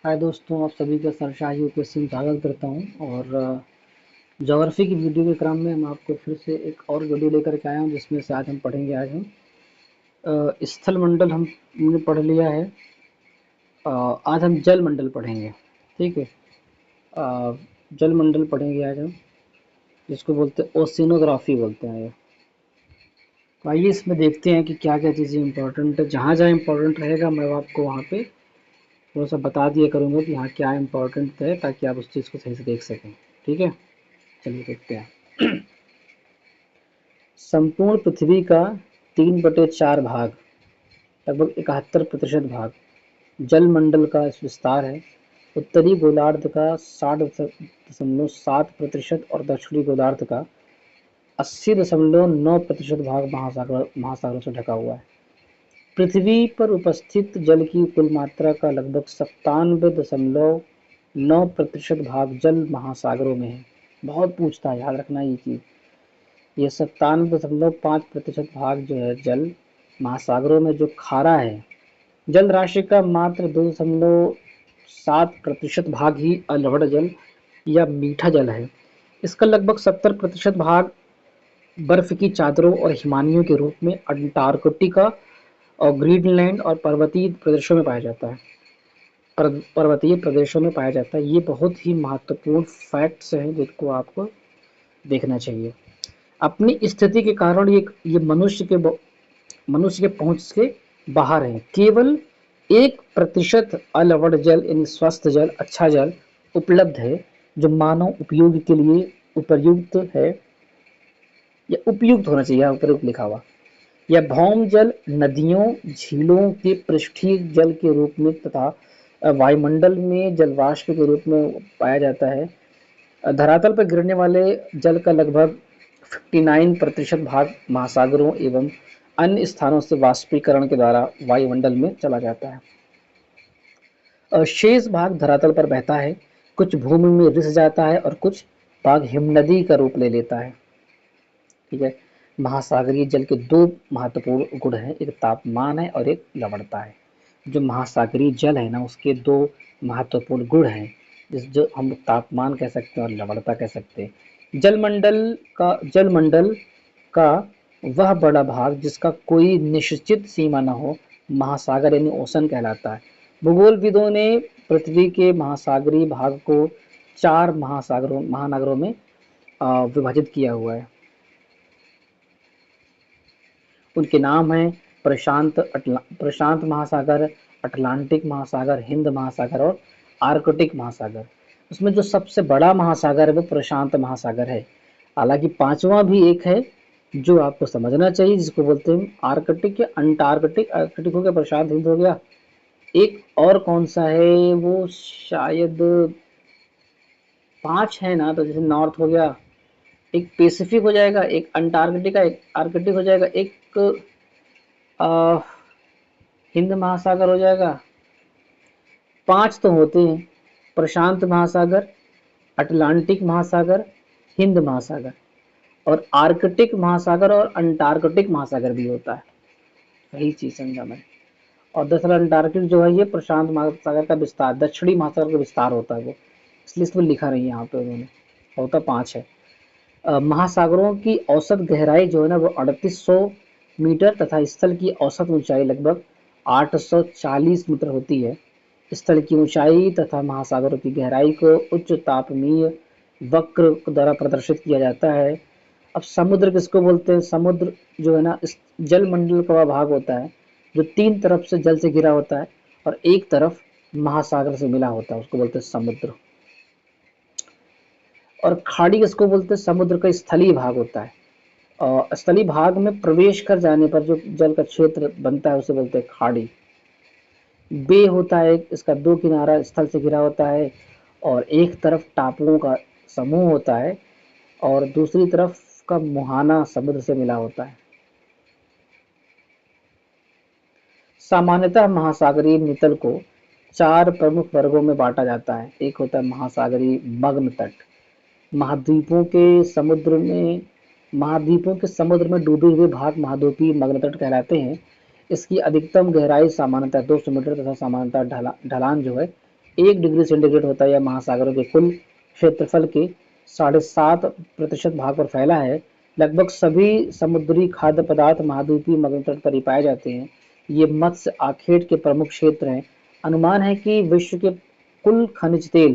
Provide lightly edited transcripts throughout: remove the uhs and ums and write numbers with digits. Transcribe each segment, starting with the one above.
हाय दोस्तों, आप सभी का सरशाही यूपीएससी में स्वागत करता हूं। और ज्योग्राफी की वीडियो के क्रम में हम आपको फिर से एक और वीडियो लेकर के आए हैं, जिसमें से आज हम पढ़ेंगे। आज हम स्थल मंडल हमने पढ़ लिया है। आज हम जल मंडल पढ़ेंगे। ठीक है। जल मंडल पढ़ेंगे आज हम, जिसको बोलते हैं ओशिनोग्राफी बोलते हैं ये। तो आइए इसमें देखते हैं कि क्या क्या चीज़ें इंपॉर्टेंट है। जहाँ जहाँ इंपॉर्टेंट रहेगा मैं आपको वहाँ पे थोड़ा सा बता दिया करूँगा कि हाँ क्या इंपॉर्टेंट है, ताकि आप उस चीज़ को सही से देख सकें। ठीक है, चलिए देखते हैं। संपूर्ण पृथ्वी का 3/4 भाग, लगभग 71% भाग जलमंडल का विस्तार है। उत्तरी गोलार्ध का 60.7% और दक्षिणी गोलार्ध का 80.9% भाग महासागरों से ढका हुआ है। पृथ्वी पर उपस्थित जल की कुल मात्रा का लगभग 97.9% भाग जल महासागरों में है। बहुत पूछता है, याद रखना ये चीज़। ये 97.5% भाग जो है जल महासागरों में जो खारा है। जल राशि का मात्र 2.7% भाग ही लवण जल या मीठा जल है। इसका लगभग 70% भाग बर्फ की चादरों और हिमानियों के रूप में अंटार्कटिका और ग्रीनलैंड और पर्वतीय प्रदेशों में पाया जाता है। पर्वतीय प्रदेशों में पाया जाता है। ये बहुत ही महत्वपूर्ण फैक्ट्स हैं जिनको आपको देखना चाहिए। अपनी स्थिति के कारण ये मनुष्य के पहुंच के बाहर है। केवल 1% अलवण जल यानी स्वस्थ जल, अच्छा जल उपलब्ध है, जो मानव उपयोग के लिए उपयुक्त है, या उपयुक्त होना चाहिए, उपयुक्त लिखा हुआ। यह भौम जल नदियों, झीलों के पृष्ठीय जल के रूप में तथा वायुमंडल में जलवाष्प के रूप में पाया जाता है। धरातल पर गिरने वाले जल का लगभग 59% भाग महासागरों एवं अन्य स्थानों से वाष्पीकरण के द्वारा वायुमंडल में चला जाता है। शेष भाग धरातल पर बहता है, कुछ भूमि में रिस जाता है और कुछ भाग हिमनदी का रूप ले लेता है। ठीक है। महासागरीय जल के दो महत्वपूर्ण गुण हैं, एक तापमान है और एक लवणता है। जो महासागरीय जल है ना, उसके दो महत्वपूर्ण गुण हैं, जो हम तापमान कह सकते हैं और लवणता कह सकते हैं। जलमंडल का वह बड़ा भाग जिसका कोई निश्चित सीमा न हो, महासागर यानी ओशन कहलाता है। भूगोलविदों ने पृथ्वी के महासागरीय भाग को 4 महानगरों में विभाजित किया हुआ है। उनके नाम हैं प्रशांत महासागर, अटलांटिक महासागर, हिंद महासागर और आर्कटिक महासागर। उसमें जो सबसे बड़ा महासागर है वो प्रशांत महासागर है। हालांकि पांचवा भी एक है जो आपको समझना चाहिए, जिसको बोलते हैं आर्कटिक या अंटार्कटिक। आर्कटिक हो गया, प्रशांत हिंद हो गया। एक और कौन सा है, वो शायद 5 है ना, तो जैसे नॉर्थ हो गया, एक पैसिफिक हो जाएगा, एक अंटार्कटिका, एक आर्कटिक हो जाएगा, एक आ, हिंद महासागर हो जाएगा। 5 तो होते हैं, प्रशांत महासागर, अटलांटिक महासागर, हिंद महासागर और आर्कटिक महासागर, और अंटार्कटिक महासागर भी होता है। सही चीज समझा मैं। और दरअसल अंटार्कटिक जो है ये प्रशांत महासागर का विस्तार, दक्षिणी महासागर का विस्तार होता है वो, इसलिए इसमें लिखा नहीं है यहाँ पे उन्होंने। होता 5 है। महासागरों की औसत गहराई जो है ना वो 3800 मीटर तथा स्थल की औसत ऊंचाई लगभग 840 मीटर होती है। स्थल की ऊंचाई तथा महासागरों की गहराई को उच्च तापमीय वक्र द्वारा प्रदर्शित किया जाता है। अब समुद्र किसको बोलते हैं? समुद्र जो है ना, इस जलमंडल का वह भाग होता है जो 3 तरफ से जल से घिरा होता है और एक तरफ महासागर से मिला होता है, उसको बोलते हैं समुद्र। और खाड़ी किसको बोलते हैं? समुद्र का स्थलीय भाग होता है। और स्थलीय भाग में प्रवेश कर जाने पर जो जल का क्षेत्र बनता है उसे बोलते हैं खाड़ी। बे होता है, इसका 2 किनारा स्थल से घिरा होता है और एक तरफ टापुओं का समूह होता है और दूसरी तरफ का मुहाना समुद्र से मिला होता है। सामान्यतः महासागरीय नितल को 4 प्रमुख वर्गों में बांटा जाता है। एक होता है महासागरीय मग्न तट। महाद्वीपों के समुद्र में डूबे हुए भाग महाद्वीपीय मग्न तट कहलाते हैं। इसकी अधिकतम गहराई सामान्यतः 200 मीटर तथा सामान्यतः ढलान जो है 1 डिग्री सेंटीग्रेड होता है। यह महासागरों के कुल क्षेत्रफल के 7.5% भाग पर फैला है। लगभग सभी समुद्री खाद्य पदार्थ महाद्वीपीय मगध तट पर ही पाए जाते हैं। ये मत्स्य आखेट के प्रमुख क्षेत्र हैं। अनुमान है कि विश्व के कुल खनिज तेल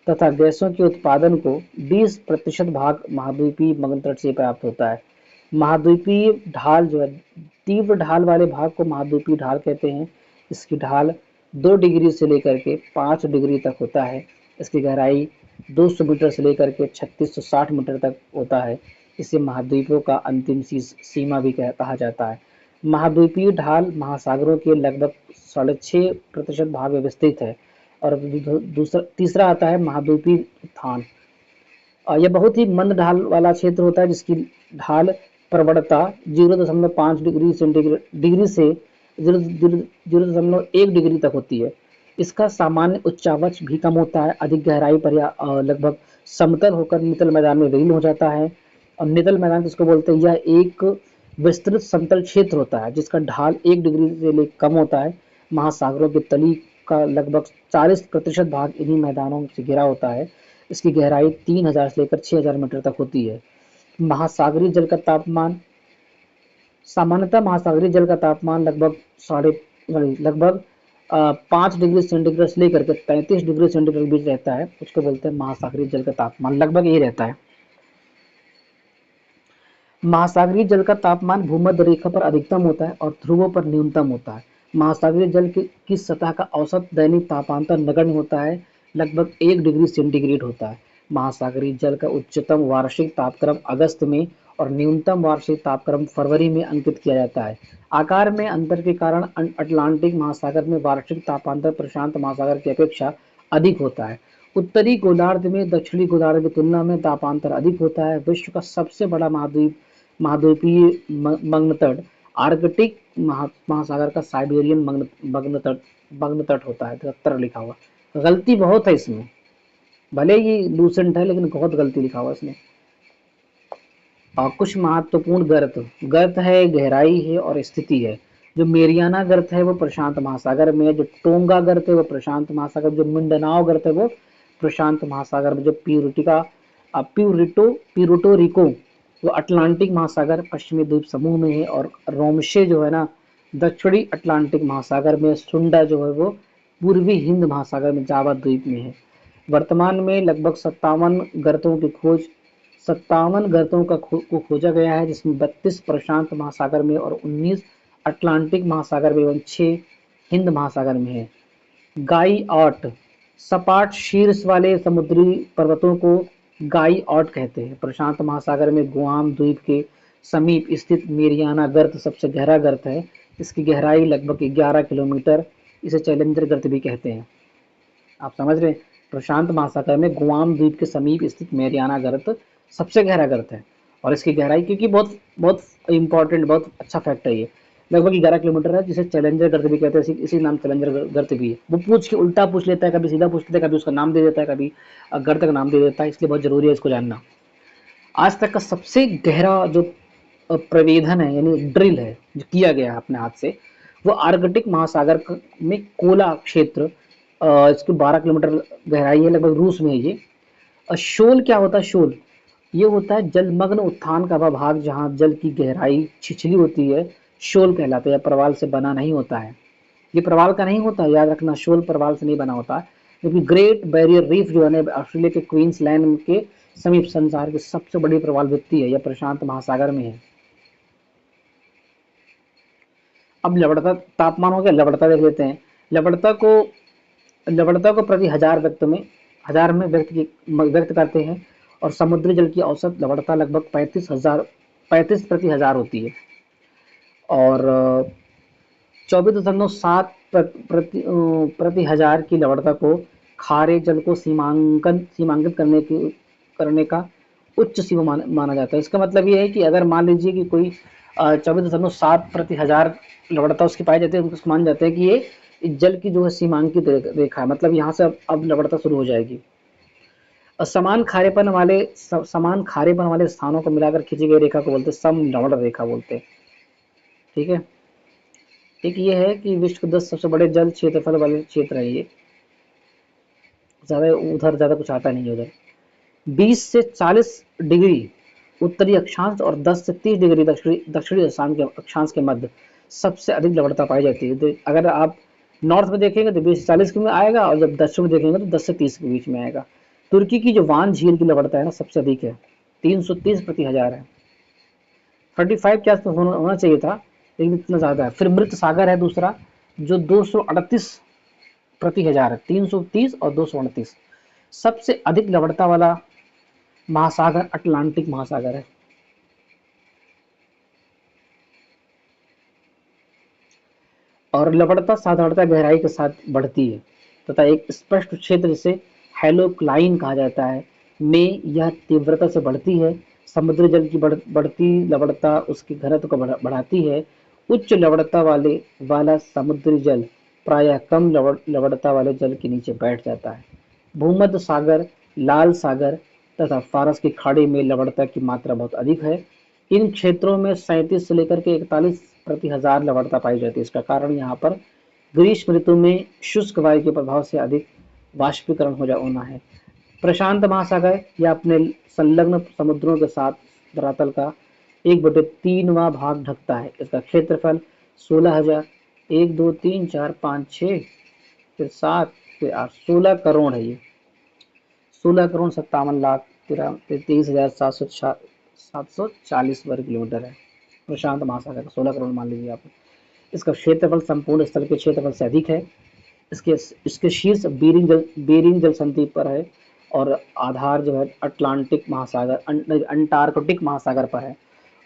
तथा गैसों के उत्पादन को 20% भाग महाद्वीपीय मगध तट से प्राप्त होता है। महाद्वीपीय ढाल जो है, तीव्र ढाल वाले भाग को महाद्वीपीय ढाल कहते हैं। इसकी ढाल 2 डिग्री से लेकर के 5 डिग्री तक होता है। इसकी गहराई 200 मीटर से लेकर के 3660 मीटर तक होता है। इसे महाद्वीपों का अंतिम सीमा भी कहा जाता है। महाद्वीपीय ढाल महासागरों के लगभग 6.5% भाग में विस्तृत है। और तीसरा आता है महाद्वीपीय उत्थान। यह बहुत ही मंद ढाल वाला क्षेत्र होता है, जिसकी ढाल प्रवणता 0.5 डिग्री से 0.1 डिग्री तक होती है। इसका सामान्य उच्चावच भी कम होता है। अधिक गहराई पर यह लगभग समतल होकर नितल मैदान में विलीन हो जाता है। और नितल मैदान किसको बोलते हैं? यह एक विस्तृत समतल क्षेत्र होता है जिसका ढाल 1 डिग्री से कम होता है। महासागरों की तली का लगभग 40% भाग इन्हीं मैदानों से घिरा होता है। इसकी गहराई 3000 से लेकर 6000 मीटर तक होती है। महासागरीय जल का तापमान, सामान्यतः महासागरीय जल का तापमान लगभग 5 डिग्री सेंटीग्रेड से लेकर के 35 डिग्री सेंटीग्रेड के बीच रहता है। उसको बोलते हैं महासागरीय जल का तापमान, लगभग यही रहता है। महासागरीय जल का तापमान भूमध्य रेखा पर अधिकतम होता है और ध्रुवों पर न्यूनतम होता है। महासागरीय जल की सतह का औसत दैनिक तापांतर नगण्य होता है, लगभग 1 डिग्री सेंटीग्रेड होता है। महासागरीय जल का उच्चतम वार्षिक तापक्रम अगस्त में और न्यूनतम वार्षिक तापक्रम फरवरी में अंकित किया जाता है। आकार में अंतर के कारण अटलांटिक महासागर में वार्षिक तापांतर प्रशांत महासागर की अपेक्षा अधिक होता है। उत्तरी गोलार्ध में दक्षिणी गोलार्ध की तुलना में तापांतर अधिक होता है। विश्व का सबसे बड़ा महाद्वीपीय मग्न तट आर्कटिक महासागर का साइबेरियन मग्न तट होता है। 73 लिखा हुआ, गलती बहुत है इसमें, भले ही लूसेंट है लेकिन बहुत गलती लिखा हुआ इसमें। और कुछ महत्वपूर्ण गर्त है, गहराई है और स्थिति है। जो मेरियाना गर्त है वो प्रशांत महासागर में है। जो टोंगा गर्त है वो प्रशांत महासागर, जो मिंडनाओ गर्त है वो प्रशांत महासागर में। जो प्यूर्टो रिको वो अटलांटिक महासागर पश्चिमी द्वीप समूह में है। और रोमशे जो है ना, दक्षिणी अटलांटिक महासागर में। सुंडा जो है वो पूर्वी हिंद महासागर में जावा द्वीप में है। वर्तमान में लगभग 57 गर्तों को खोजा गया है, जिसमें 32 प्रशांत महासागर में और 19 अटलांटिक महासागर में एवं 6 हिंद महासागर में है। गाई ऑट, सपाट शीर्ष वाले समुद्री पर्वतों को गाई ऑट कहते हैं। प्रशांत महासागर में गुआम द्वीप के समीप स्थित मेरियाना गर्त सबसे गहरा गर्त है। इसकी गहराई लगभग 11 किलोमीटर। इसे चैलेंजर गर्त भी कहते हैं। आप समझ रहे हैं? प्रशांत महासागर में गुआम द्वीप के समीप स्थित मेरियाना गर्त सबसे गहरा गर्त है। और इसकी गहराई, क्योंकि बहुत बहुत इंपॉर्टेंट, बहुत अच्छा फैक्ट है ये, लगभग 11 किलोमीटर है, जिसे चैलेंजर गर्त भी कहते हैं। इसी नाम चैलेंजर गर्त भी है। वो पूछ के उल्टा पूछ लेता है, कभी सीधा पूछ लेता है, कभी उसका नाम दे देता है, कभी गर्त का नाम दे देता है, इसलिए बहुत जरूरी है इसको जानना। आज तक का सबसे गहरा जो प्रवेधन है, यानी ड्रिल है जो किया गया है अपने हाथ से, वो आर्कटिक महासागर में कोला क्षेत्र, इसकी 12 किलोमीटर गहराई है, लगभग रूस में है ये। शोल क्या होता है? शोल ये होता है जलमग्न उत्थान का वह भाग जहाँ जल की गहराई छिछली होती है, शोल कहलाता है। यह प्रवाल से बना नहीं होता है। ये प्रवाल का नहीं होता, याद रखना, शोल प्रवाल से नहीं बना होता है। क्योंकि ग्रेट बैरियर रीफ जो है ऑस्ट्रेलिया के क्वींसलैंड के समीप संसार की सबसे बड़ी प्रवाल भित्ति है। यह प्रशांत महासागर में है। अब लवणता तापमान हो गया, लवणता देख लेते हैं। लवणता को प्रति हजार में व्यक्त करते हैं। और समुद्री जल की औसत लवणता लगभग 35 प्रति हजार होती है। और 24.7 प्रति हजार की लवणता को खारे जल को सीमांकित करने का उच्च सीमा माना जाता है। इसका मतलब ये है कि अगर मान लीजिए कि कोई 24.7 प्रति हजार लवणता उसकी पाई जाती है, तो उसको मान जाते हैं कि ये जल की जो है सीमांकित रेखा है, मतलब यहाँ से अब लवणता शुरू हो जाएगी। समान खारेपन वाले स्थानों को मिलाकर खींची गई रेखा को बोलते हैं समलवण रेखा बोलते हैं। ठीक है। एक ये है कि विश्व के 10 सबसे बड़े जल क्षेत्रफल वाले क्षेत्र है ये। ज़्यादा उधर ज़्यादा कुछ आता नहीं है उधर। 20 से 40 डिग्री उत्तरी अक्षांश और 10 से 30 डिग्री दक्षिणी अक्षांश के मध्य सबसे अधिक लवणता पाई जाती है। तो अगर आप नॉर्थ में देखेंगे तो 20 से 40 के में आएगा, और जब दक्षिण में देखेंगे तो 10 से 30 के बीच में आएगा। तुर्की की जो वान झील की लवणता है ना सबसे अधिक है, 330 प्रति हजार है। 35 के आसपास होना चाहिए था, लेकिन इतना ज़्यादा है। फिर मृत सागर है दूसरा, जो 238 प्रति हजार है, 330 और 238। सबसे अधिक लवणता वाला महासागर अटलांटिक महासागर है। और लवणता साधारणतः गहराई के साथ बढ़ती है तथा एक स्पष्ट क्षेत्र जिसे हेलोक्लाइन कहा जाता है में यह तीव्रता से बढ़ती है। समुद्री जल की बढ़ती लवणता उसके घनत्व को बढ़ाती है। उच्च लवणता वाला समुद्री जल प्रायः कम लवणता वाले जल के नीचे बैठ जाता है। भूमध्य सागर, लाल सागर तथा फारस की खाड़ी में लवणता की मात्रा बहुत अधिक है। इन क्षेत्रों में 37 से लेकर के 41 प्रति हजार लवणता पाई जाती है। इसका कारण यहाँ पर ग्रीष्म ऋतु में शुष्क वायु के प्रभाव से अधिक वाष्पीकरण होना है। प्रशांत महासागर या अपने संलग्न समुद्रों के साथ धरातल का 1/3वां भाग ढकता है। इसका क्षेत्रफल 16,000, 1 2 3 4 5 6 फिर 7 फिर 8 16 करोड़ है। ये 16,57,23,740 वर्ग किलोमीटर है। प्रशांत महासागर का 16 करोड़ मान लीजिए आप। इसका क्षेत्रफल संपूर्ण स्थल के क्षेत्रफल से अधिक है। इसके शीर्ष बेरिंग जल संधि पर है और आधार जो है अटलांटिक महासागर अंटार्कटिक महासागर पर है।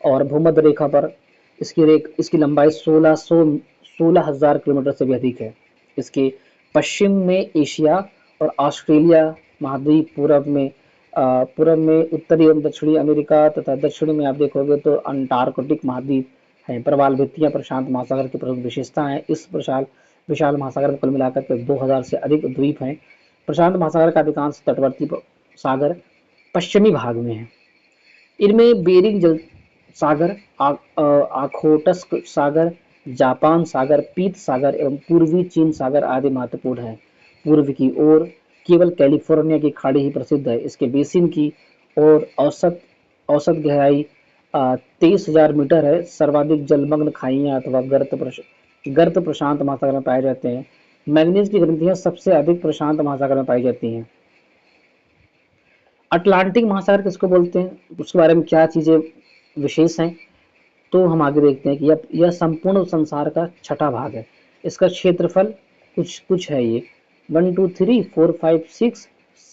और भूमध्य रेखा पर इसकी लंबाई 16,000 किलोमीटर से भी अधिक है। इसके पश्चिम में एशिया और ऑस्ट्रेलिया महाद्वीप, पूर्व में उत्तरी एवं दक्षिणी अमेरिका तथा दक्षिण में आप देखोगे तो अंटार्कटिक महाद्वीप है। प्रवाल भित्तियां प्रशांत महासागर की प्रमुख विशेषता है। इस विशाल महासागर में कुल मिलाकर के 2000 से अधिक द्वीप हैं। प्रशांत महासागर का अधिकांश तटवर्ती सागर पश्चिमी भाग में है। इनमें बेरिंग जल सागर, आखोटस्क सागर, जापान सागर, पीत सागर एवं पूर्वी चीन सागर आदि महत्वपूर्ण है। पूर्व की ओर केवल कैलिफोर्निया की खाड़ी ही प्रसिद्ध है। इसके बेसिन की ओर औसत गहराई 23,000 मीटर है। सर्वाधिक जलमग्न खाइयां अथवा गर्त प्रशांत महासागर में पाए जाते हैं। मैग्नीज की ग्रंथियां सबसे अधिक प्रशांत महासागर में पाई जाती हैं। अटलांटिक महासागर किसको बोलते हैं, उसके बारे में क्या चीजें विशेष हैं, तो हम आगे देखते हैं कि यह संपूर्ण संसार का छठा भाग है। इसका क्षेत्रफल कुछ है ये 1 2 3 4 5 6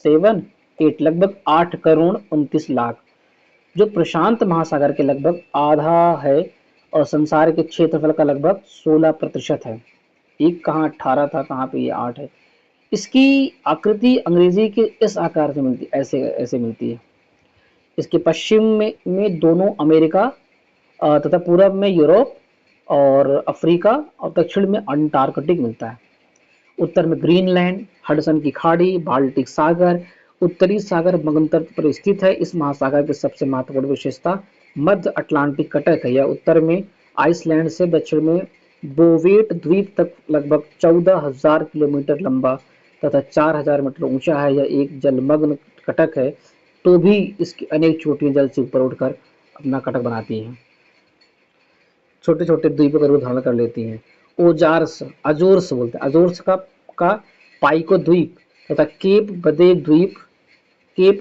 7 8 लगभग 8 करोड़ 29 लाख, जो प्रशांत महासागर के लगभग आधा है और संसार के क्षेत्रफल का लगभग 16% है। एक कहाँ 18 था, कहाँ पे ये 8 है। इसकी आकृति अंग्रेजी के इस आकार से मिलती ऐसे मिलती है। इसके पश्चिम में दोनों अमेरिका तथा पूर्व में यूरोप और अफ्रीका और दक्षिण में अंटार्कटिक मिलता है। उत्तर में ग्रीनलैंड, हडसन की खाड़ी, बाल्टिक सागर, उत्तरी सागर मगंतर पर स्थित है। इस महासागर की सबसे महत्वपूर्ण विशेषता मध्य अटलांटिक कटक है। यह उत्तर में आइसलैंड से दक्षिण में बोवेट द्वीप तक लगभग 14,000 किलोमीटर लंबा तथा 4,000 मीटर ऊंचा है। यह एक जलमग्न कटक है, तो भी इसकी अनेक चोटियां जल से ऊपर उठकर अपना कटक बनाती हैं, छोटे छोटे द्वीपों का रूप धारण कर लेती हैं। अजोर्स बोलते हैं। अजोर्स का पाइको द्वीप तथा केप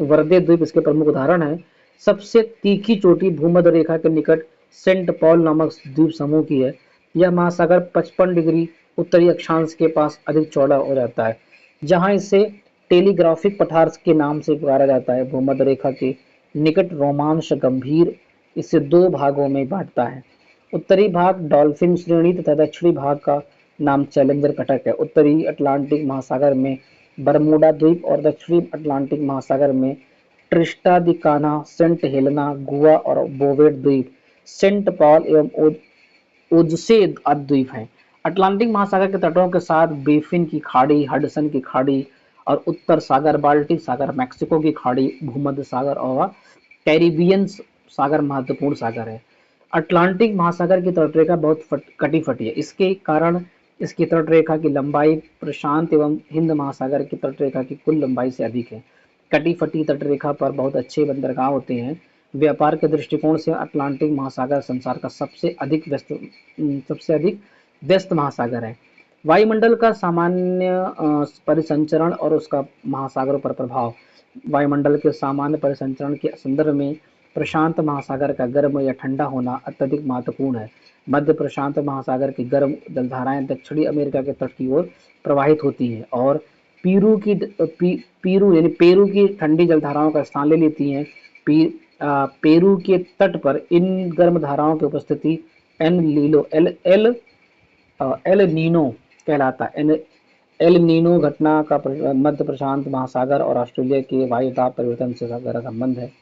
वर्दे द्वीप इसके प्रमुख उदाहरण है। सबसे तीखी चोटी भूमध्य रेखा के निकट सेंट पॉल नामक द्वीप समूह की है। यह महासागर 55 डिग्री उत्तरी अक्षांश के पास अधिक चौड़ा हो जाता है, जहां इसे टेलीग्राफिक पठार के नाम से पुकारा जाता है। भूमध्य रेखा के निकट रोमांश गंभीर इसे 2 भागों में बांटता है। उत्तरी भाग डॉल्फिन श्रेणी तथा दक्षिणी भाग का नाम चैलेंजर कटक है। उत्तरी अटलांटिक महासागर में बरमूडा द्वीप और दक्षिणी अटलांटिक महासागर में ट्रिस्टा दी काना, सेंट हेलेना, गुआ और बोवेट द्वीप, सेंट पॉल एवं ओजसे द्वीप हैं। अटलांटिक महासागर के तटों के साथ बेफिन की खाड़ी, हडसन की खाड़ी और उत्तर सागर, बाल्टिक सागर, मैक्सिको की खाड़ी, भूमध्य सागर और कैरिबियन सागर महत्वपूर्ण सागर है। अटलांटिक महासागर की तटरेखा बहुत कटी फटी है। इसके कारण इसकी तट रेखा की लंबाई प्रशांत एवं हिंद महासागर की तट रेखा की कुल लंबाई से अधिक है। कटी-फटी तट रेखा पर बहुत अच्छे बंदरगाह होते हैं। व्यापार के दृष्टिकोण से अटलांटिक महासागर संसार का सबसे अधिक व्यस्त महासागर है। वायुमंडल का सामान्य परिसंचरण और उसका महासागरों पर प्रभाव। वायुमंडल के सामान्य परिसंचरण के संदर्भ में प्रशांत महासागर का गर्म या ठंडा होना अत्यधिक महत्वपूर्ण है। मध्य प्रशांत महासागर की गर्म जलधाराएं दक्षिणी अमेरिका के तट की ओर प्रवाहित होती हैं और पेरू की ठंडी जलधाराओं का स्थान ले लेती हैं। पेरू के तट पर इन गर्म धाराओं की उपस्थिति एन लीलो एल एल एल नीनो कहलाता है। एल नीनो घटना का मध्य प्रशांत महासागर और ऑस्ट्रेलिया के वायुदाब परिवर्तन से गहरा संबंध है।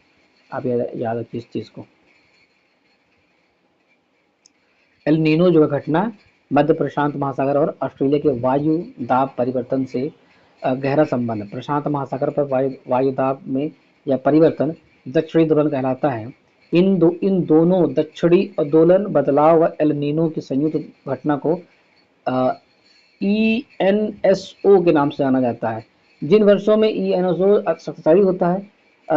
आप याद रखिए इस चीज को। एल नीनो जो घटना मध्य प्रशांत महासागर और ऑस्ट्रेलिया के वायु दाब परिवर्तन से गहरा संबंध है। प्रशांत महासागर पर वायु दाब में यह परिवर्तन दक्षिणी दोलन कहलाता है। इन दोनों दक्षिणी दोलन बदलाव व एल नीनो की संयुक्त घटना को ENSO के नाम से जाना जाता है। जिन वर्षों में ENSO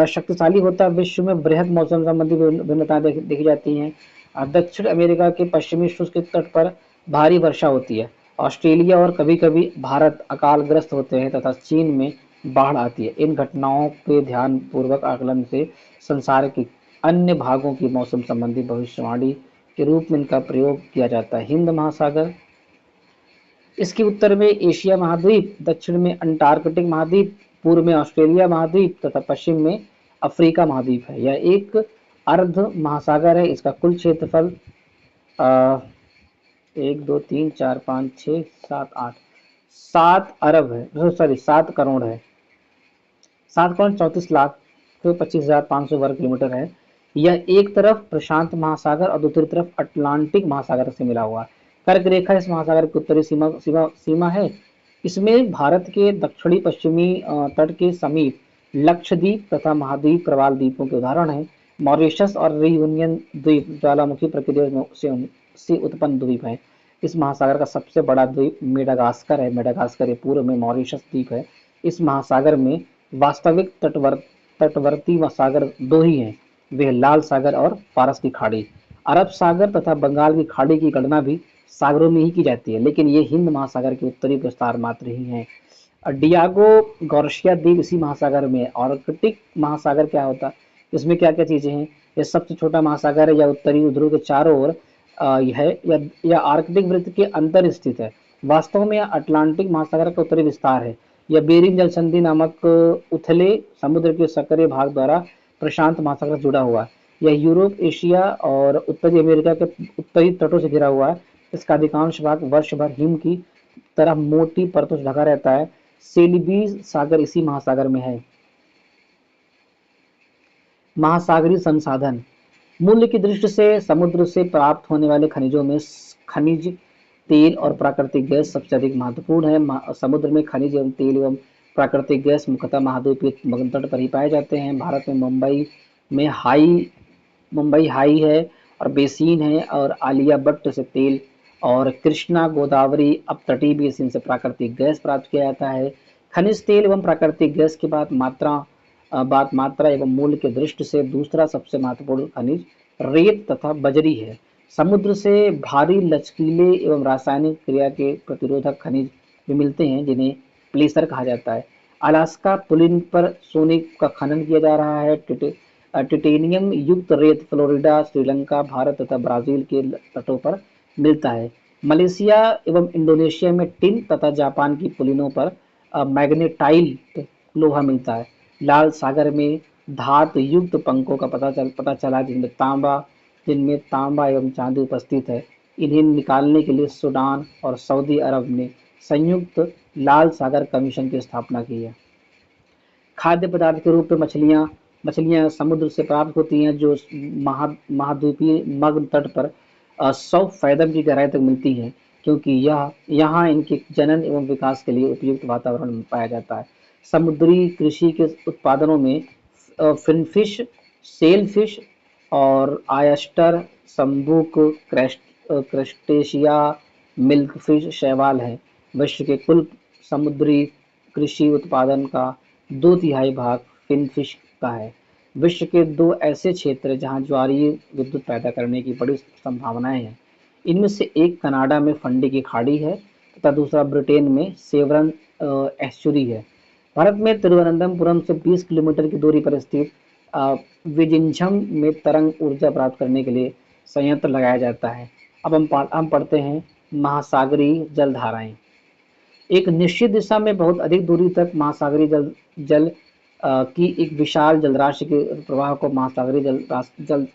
शक्तिशाली होता है विश्व में बृहद मौसम संबंधी भिन्नताएं देखी जाती हैं। दक्षिण अमेरिका के पश्चिमी शुष्क के तट पर भारी वर्षा होती है। ऑस्ट्रेलिया और कभी-कभी भारत अकालग्रस्त होते हैं तथा चीन में बाढ़ आती है। इन घटनाओं के ध्यानपूर्वक आकलन से संसार के अन्य भागों की मौसम संबंधी भविष्यवाणी के रूप में इनका प्रयोग किया जाता है। हिंद महासागर, इसके उत्तर में एशिया महाद्वीप, दक्षिण में अंटार्कटिक महाद्वीप, पूर्व में ऑस्ट्रेलिया महाद्वीप तथा पश्चिम में अफ्रीका महाद्वीप है। यह एक अर्ध महासागर है। इसका कुल क्षेत्रफल 1 2 3 4 5 6 7 8 7 अरब है, सॉरी 7 करोड़ है। 7 करोड़ 34 लाख 25,500 वर्ग किलोमीटर है। यह एक तरफ प्रशांत महासागर और दूसरी तरफ अटलांटिक महासागर से मिला हुआ है। कर्क रेखा इस महासागर की उत्तरी सीमा है। इसमें भारत के दक्षिणी पश्चिमी तट के समीप लक्षद्वीप तथा महाद्वीप प्रवाल द्वीपों के उदाहरण हैं। मॉरिशस और रियूनियन द्वीप ज्वालामुखी प्रक्रिया से उत्पन्न द्वीप है। इस महासागर का सबसे बड़ा द्वीप मेडागास्कर है। मेडागास्कर पूर्व में मॉरिशस द्वीप है। इस महासागर में वास्तविक तटवर्ती सागर दो ही हैं, वे लाल सागर और फारस की खाड़ी। अरब सागर तथा बंगाल की खाड़ी की गणना भी सागरों में ही की जाती है, लेकिन ये हिंद महासागर के उत्तरी विस्तार मात्र ही हैं। डियागो गार्सिया द्वीप इसी महासागर में है। आर्कटिक महासागर क्या होता है, इसमें क्या क्या चीजें हैं? यह सबसे छोटा महासागर है। यह उत्तरी ध्रुव के चारों ओर यह आर्कटिक वृत्त के अंतर स्थित है। वास्तव में यह अटलांटिक महासागर का उत्तरी विस्तार है। यह बेरिंग जल संधि नामक उथले समुद्र के सक्रिय भाग द्वारा प्रशांत महासागर से जुड़ा हुआ है। यह यूरोप, एशिया और उत्तरी अमेरिका के उत्तरी तटों से घिरा हुआ है। इसका अधिकांश भाग वर्ष भर हिम की तरह मोटी परतों से ढका रहता है। सेलिबीज सागर इसी महासागर में है। महासागरीय संसाधन, मूल्य की दृष्टि से समुद्र से प्राप्त होने वाले खनिजों में खनिज तेल और प्राकृतिक गैस सबसे अधिक महत्वपूर्ण है। समुद्र में खनिज एवं तेल एवं प्राकृतिक गैस मुख्यतः महाद्वीपीय मगध तट पर ही पाए जाते हैं। भारत में मुंबई हाई है और बेसिन है और आलियाभट्ट से तेल और कृष्णा गोदावरी अपतटीय बेसिन से प्राकृतिक गैस प्राप्त किया जाता है। खनिज तेल एवं प्राकृतिक गैस के बाद मात्रा एवं मूल्य के दृष्टि से दूसरा सबसे महत्वपूर्ण खनिज रेत तथा बजरी है। समुद्र से भारी लचकीले एवं रासायनिक क्रिया के प्रतिरोधक खनिज भी मिलते हैं, जिन्हें प्लेसर कहा जाता है। अलास्का पुलिन पर सोने का खनन किया जा रहा है। टिटेनियम युक्त रेत फ्लोरिडा, श्रीलंका, भारत तथा ब्राजील के तटों पर मिलता है। मलेशिया एवं इंडोनेशिया में टिन तथा जापान की पुलिनों पर मैग्नेटाइट लोहा मिलता है। लाल सागर में धातु युक्त पंखों का पता चला जिनमें तांबा एवं चांदी उपस्थित है। इन्हें निकालने के लिए सूडान और सऊदी अरब ने संयुक्त लाल सागर कमीशन की स्थापना की है। खाद्य पदार्थ के रूप में मछलियां समुद्र से प्राप्त होती हैं, जो महाद्वीपीय मगध तट पर 100 फैदम की गहराई तक मिलती हैं, क्योंकि यहाँ इनके जनन एवं विकास के लिए उपयुक्त वातावरण पाया जाता है। समुद्री कृषि के उत्पादनों में फिनफिश, सेलफिश और आयस्टर, संबुक, क्रस्टेशिया, मिल्क फिश शैवाल है। विश्व के कुल समुद्री कृषि उत्पादन का 2/3 भाग फिन फिश का है। विश्व के 2 ऐसे क्षेत्र जहां ज्वारीय विद्युत पैदा करने की बड़ी संभावनाएं हैं। इनमें से एक कनाडा में फंडी की खाड़ी है तथा दूसरा ब्रिटेन में सेवरन एस्चुरी है। भारत में तिरुवनंतपुरम से 20 किलोमीटर की दूरी पर स्थित विजिंझम में तरंग ऊर्जा प्राप्त करने के लिए संयंत्र लगाया जाता है। अब हम पढ़ते हैं महासागरीय जलधाराएं। एक निश्चित दिशा में बहुत अधिक दूरी तक महासागरीय जल की एक विशाल जलराशि के प्रवाह को महासागरीय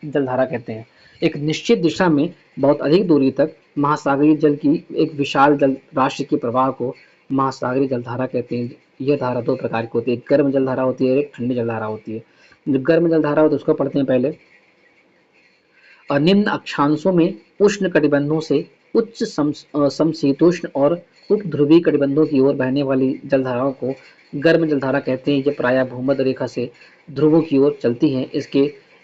जलधारा कहते हैं। एक निश्चित दिशा में बहुत अधिक दूरी तक महासागरीय जल की एक विशाल जल राशि के प्रवाह को महासागरीय जलधारा कहते हैं। यह धारा 2 प्रकार की होती है, एक गर्म जलधारा होती है और एक ठंडी जलधारा होती है। जो गर्म जलधारा होती है उसको पढ़ते हैं पहले। और निम्न अक्षांशों में उष्ण कटिबंधों से उच्च समशीतोष्ण और उपध्रुवीय कटिबंधों की ओर बहने वाली जलधाराओं को गर्म जलधारा कहते हैं। ये प्रायः भूमध्य रेखा से ध्रुवों की ओर चलती हैं।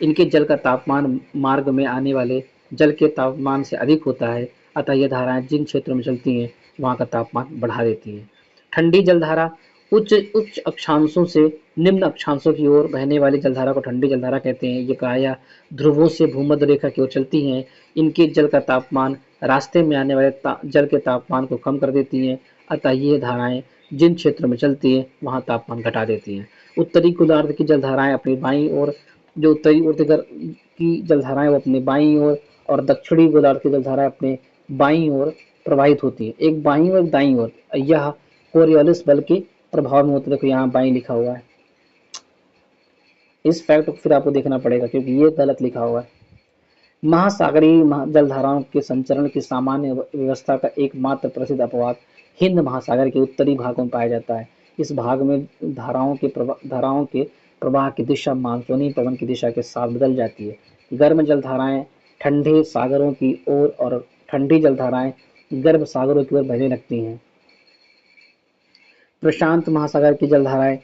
इनके जल का तापमान मार्ग में आने वाले जल के तापमान से अधिक होता है, अतः ये धाराएं जिन क्षेत्रों में चलती हैं वहाँ का तापमान बढ़ा देती हैं। ठंडी जलधारा उच्च उच्च अक्षांशों से निम्न अक्षांशों की ओर बहने वाली जलधारा को ठंडी जलधारा कहते हैं। ये प्रायः ध्रुवों से भूमध्य रेखा की ओर चलती हैं। इनके जल का तापमान रास्ते में आने वाले जल के तापमान को कम कर देती हैं, अतः ये धाराएं जिन क्षेत्रों में चलती हैं वहाँ तापमान घटा देती हैं। उत्तरी गोलार्ध की जलधाराएं अपनी बाईं ओर, जो उत्तरी ऊर्ध्वाधर की जलधाराएं वो अपनी बाईं ओर और दक्षिणी गोलार्ध की जलधाराएं अपने बाईं ओर प्रवाहित होती है। एक बाईं और दाईं ओर, यह कोरियोलिस बल के प्रभाव में होता है। देखो यहाँ बाईं लिखा हुआ है, इस फैक्ट को फिर आपको देखना पड़ेगा क्योंकि ये गलत लिखा हुआ है। महासागरीय जलधाराओं के संचरण की सामान्य व्यवस्था का एकमात्र प्रसिद्ध अपवाद हिंद महासागर के उत्तरी भागों में पाया जाता है। इस भाग में धाराओं के प्रवाह की दिशा मानसूनी पवन की दिशा के साथ बदल जाती है। गर्म जलधाराएं ठंडे सागरों की ओर और ठंडी जलधाराएं गर्म सागरों की ओर बहने लगती हैं। प्रशांत महासागर की जलधाराएं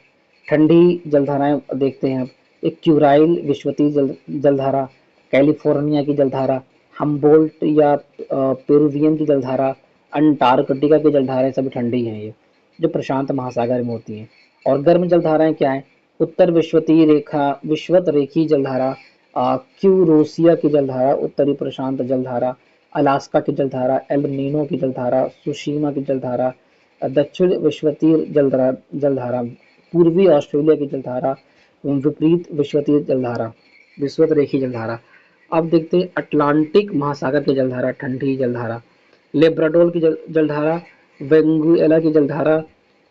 ठंडी जलधाराएं देखते हैं। एक क्यूराइल विश्वतीय जलधारा, कैलिफोर्निया की जलधारा, हम्बोल्ट या पेरुवियन की जलधारा, अंटार्कटिका की जलधाराएं सभी ठंडी हैं ये, जो प्रशांत महासागर में होती हैं। और गर्म जलधाराएं क्या है? उत्तर विश्वत रेखी जलधारा, क्यूरोसिया की जलधारा, उत्तरी प्रशांत जलधारा, अलास्का की जलधारा, एल नीनो की जलधारा, सुशीमा की जलधारा, दक्षिण विश्वतीय जलधारा, पूर्वी ऑस्ट्रेलिया की जलधारा, विपरीत विश्वतीय जलधारा, विश्वत रेखी जलधारा। अब देखते हैं अटलांटिक महासागर की जलधारा, ठंडी जलधारा, लेब्राडोर की जलधारा, वेनेजुएला की जलधारा,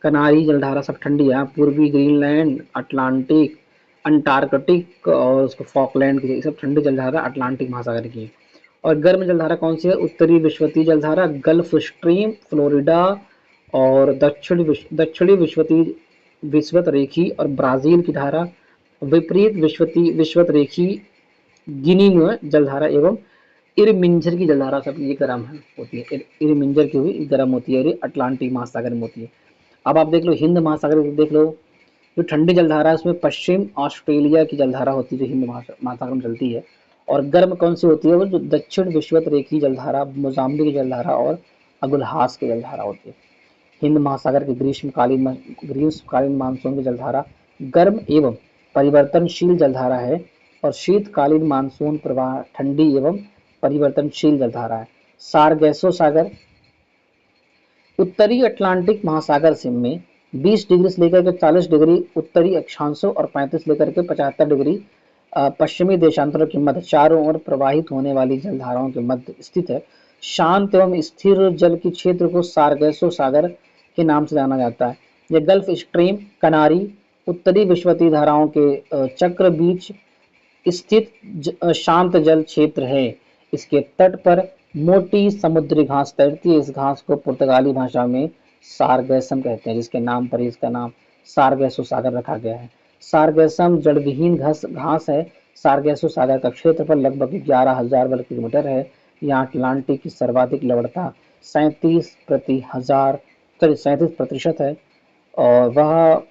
कनारी जलधारा सब ठंडी है। पूर्वी ग्रीनलैंड, अटलांटिक, अंटार्कटिक और उसको फॉकलैंड की सब ठंडी जलधारा अटलांटिक महासागर की। और गर्म जलधारा कौन सी है? उत्तरी विश्वतीय जलधारा, गल्फ स्ट्रीम, फ्लोरिडा और दक्षिणी विश्वत रेखी और ब्राजील की धारा, विपरीत विश्वत रेखी गिनी में जलधारा एवं इरमिंजर की जलधारा सब ये गर्म होती है। इरमिंजर की हुई गर्म होती है और ये अटलांटिक महासागर में होती है। अब आप देख लो हिंद महासागर देख लो, जो ठंडी जलधारा है उसमें पश्चिम ऑस्ट्रेलिया की जलधारा होती है जो हिंद महासागर में चलती है। और गर्म कौन सी होती है? वो जो दक्षिण विश्वत रेखी जलधारा, मोजाम्बिक की जलधारा और अगुलहास की जलधारा होती है। हिंद महासागर के ग्रीष्मकालीन मानसून की जलधारा गर्म एवं परिवर्तनशील जलधारा है और शीतकालीन मानसून प्रवाह ठंडी एवं परिवर्तनशील जलधारा है। सारगैसो सागर उत्तरी अटलांटिक महासागर से में 20 डिग्री से लेकर के 40 डिग्री उत्तरी अक्षांशों और 35 लेकर के 75 डिग्री पश्चिमी देशांतरों के मध्य चारों ओर प्रवाहित होने वाली जलधाराओं के मध्य स्थित है। शांत एवं स्थिर जल के क्षेत्र को सारगैसो सागर के नाम से जाना जाता है। यह गल्फ स्ट्रीम, कनारी, उत्तरी विश्वतीय धाराओं के चक्र बीच स्थित शांत जल क्षेत्र है। इसके तट पर मोटी समुद्री घास तैरती है। इस घास को पुर्तगाली भाषा में सारगैसम कहते हैं, जिसके नाम पर इसका नाम सारगैसो सागर रखा गया है। सारगैसम जड़विहीन घास है। सारगैसो सागर का क्षेत्रफल लगभग 11,000 वर्ग किलोमीटर है। यहाँ अटलांटिक की सर्वाधिक लवणता 37% है और वह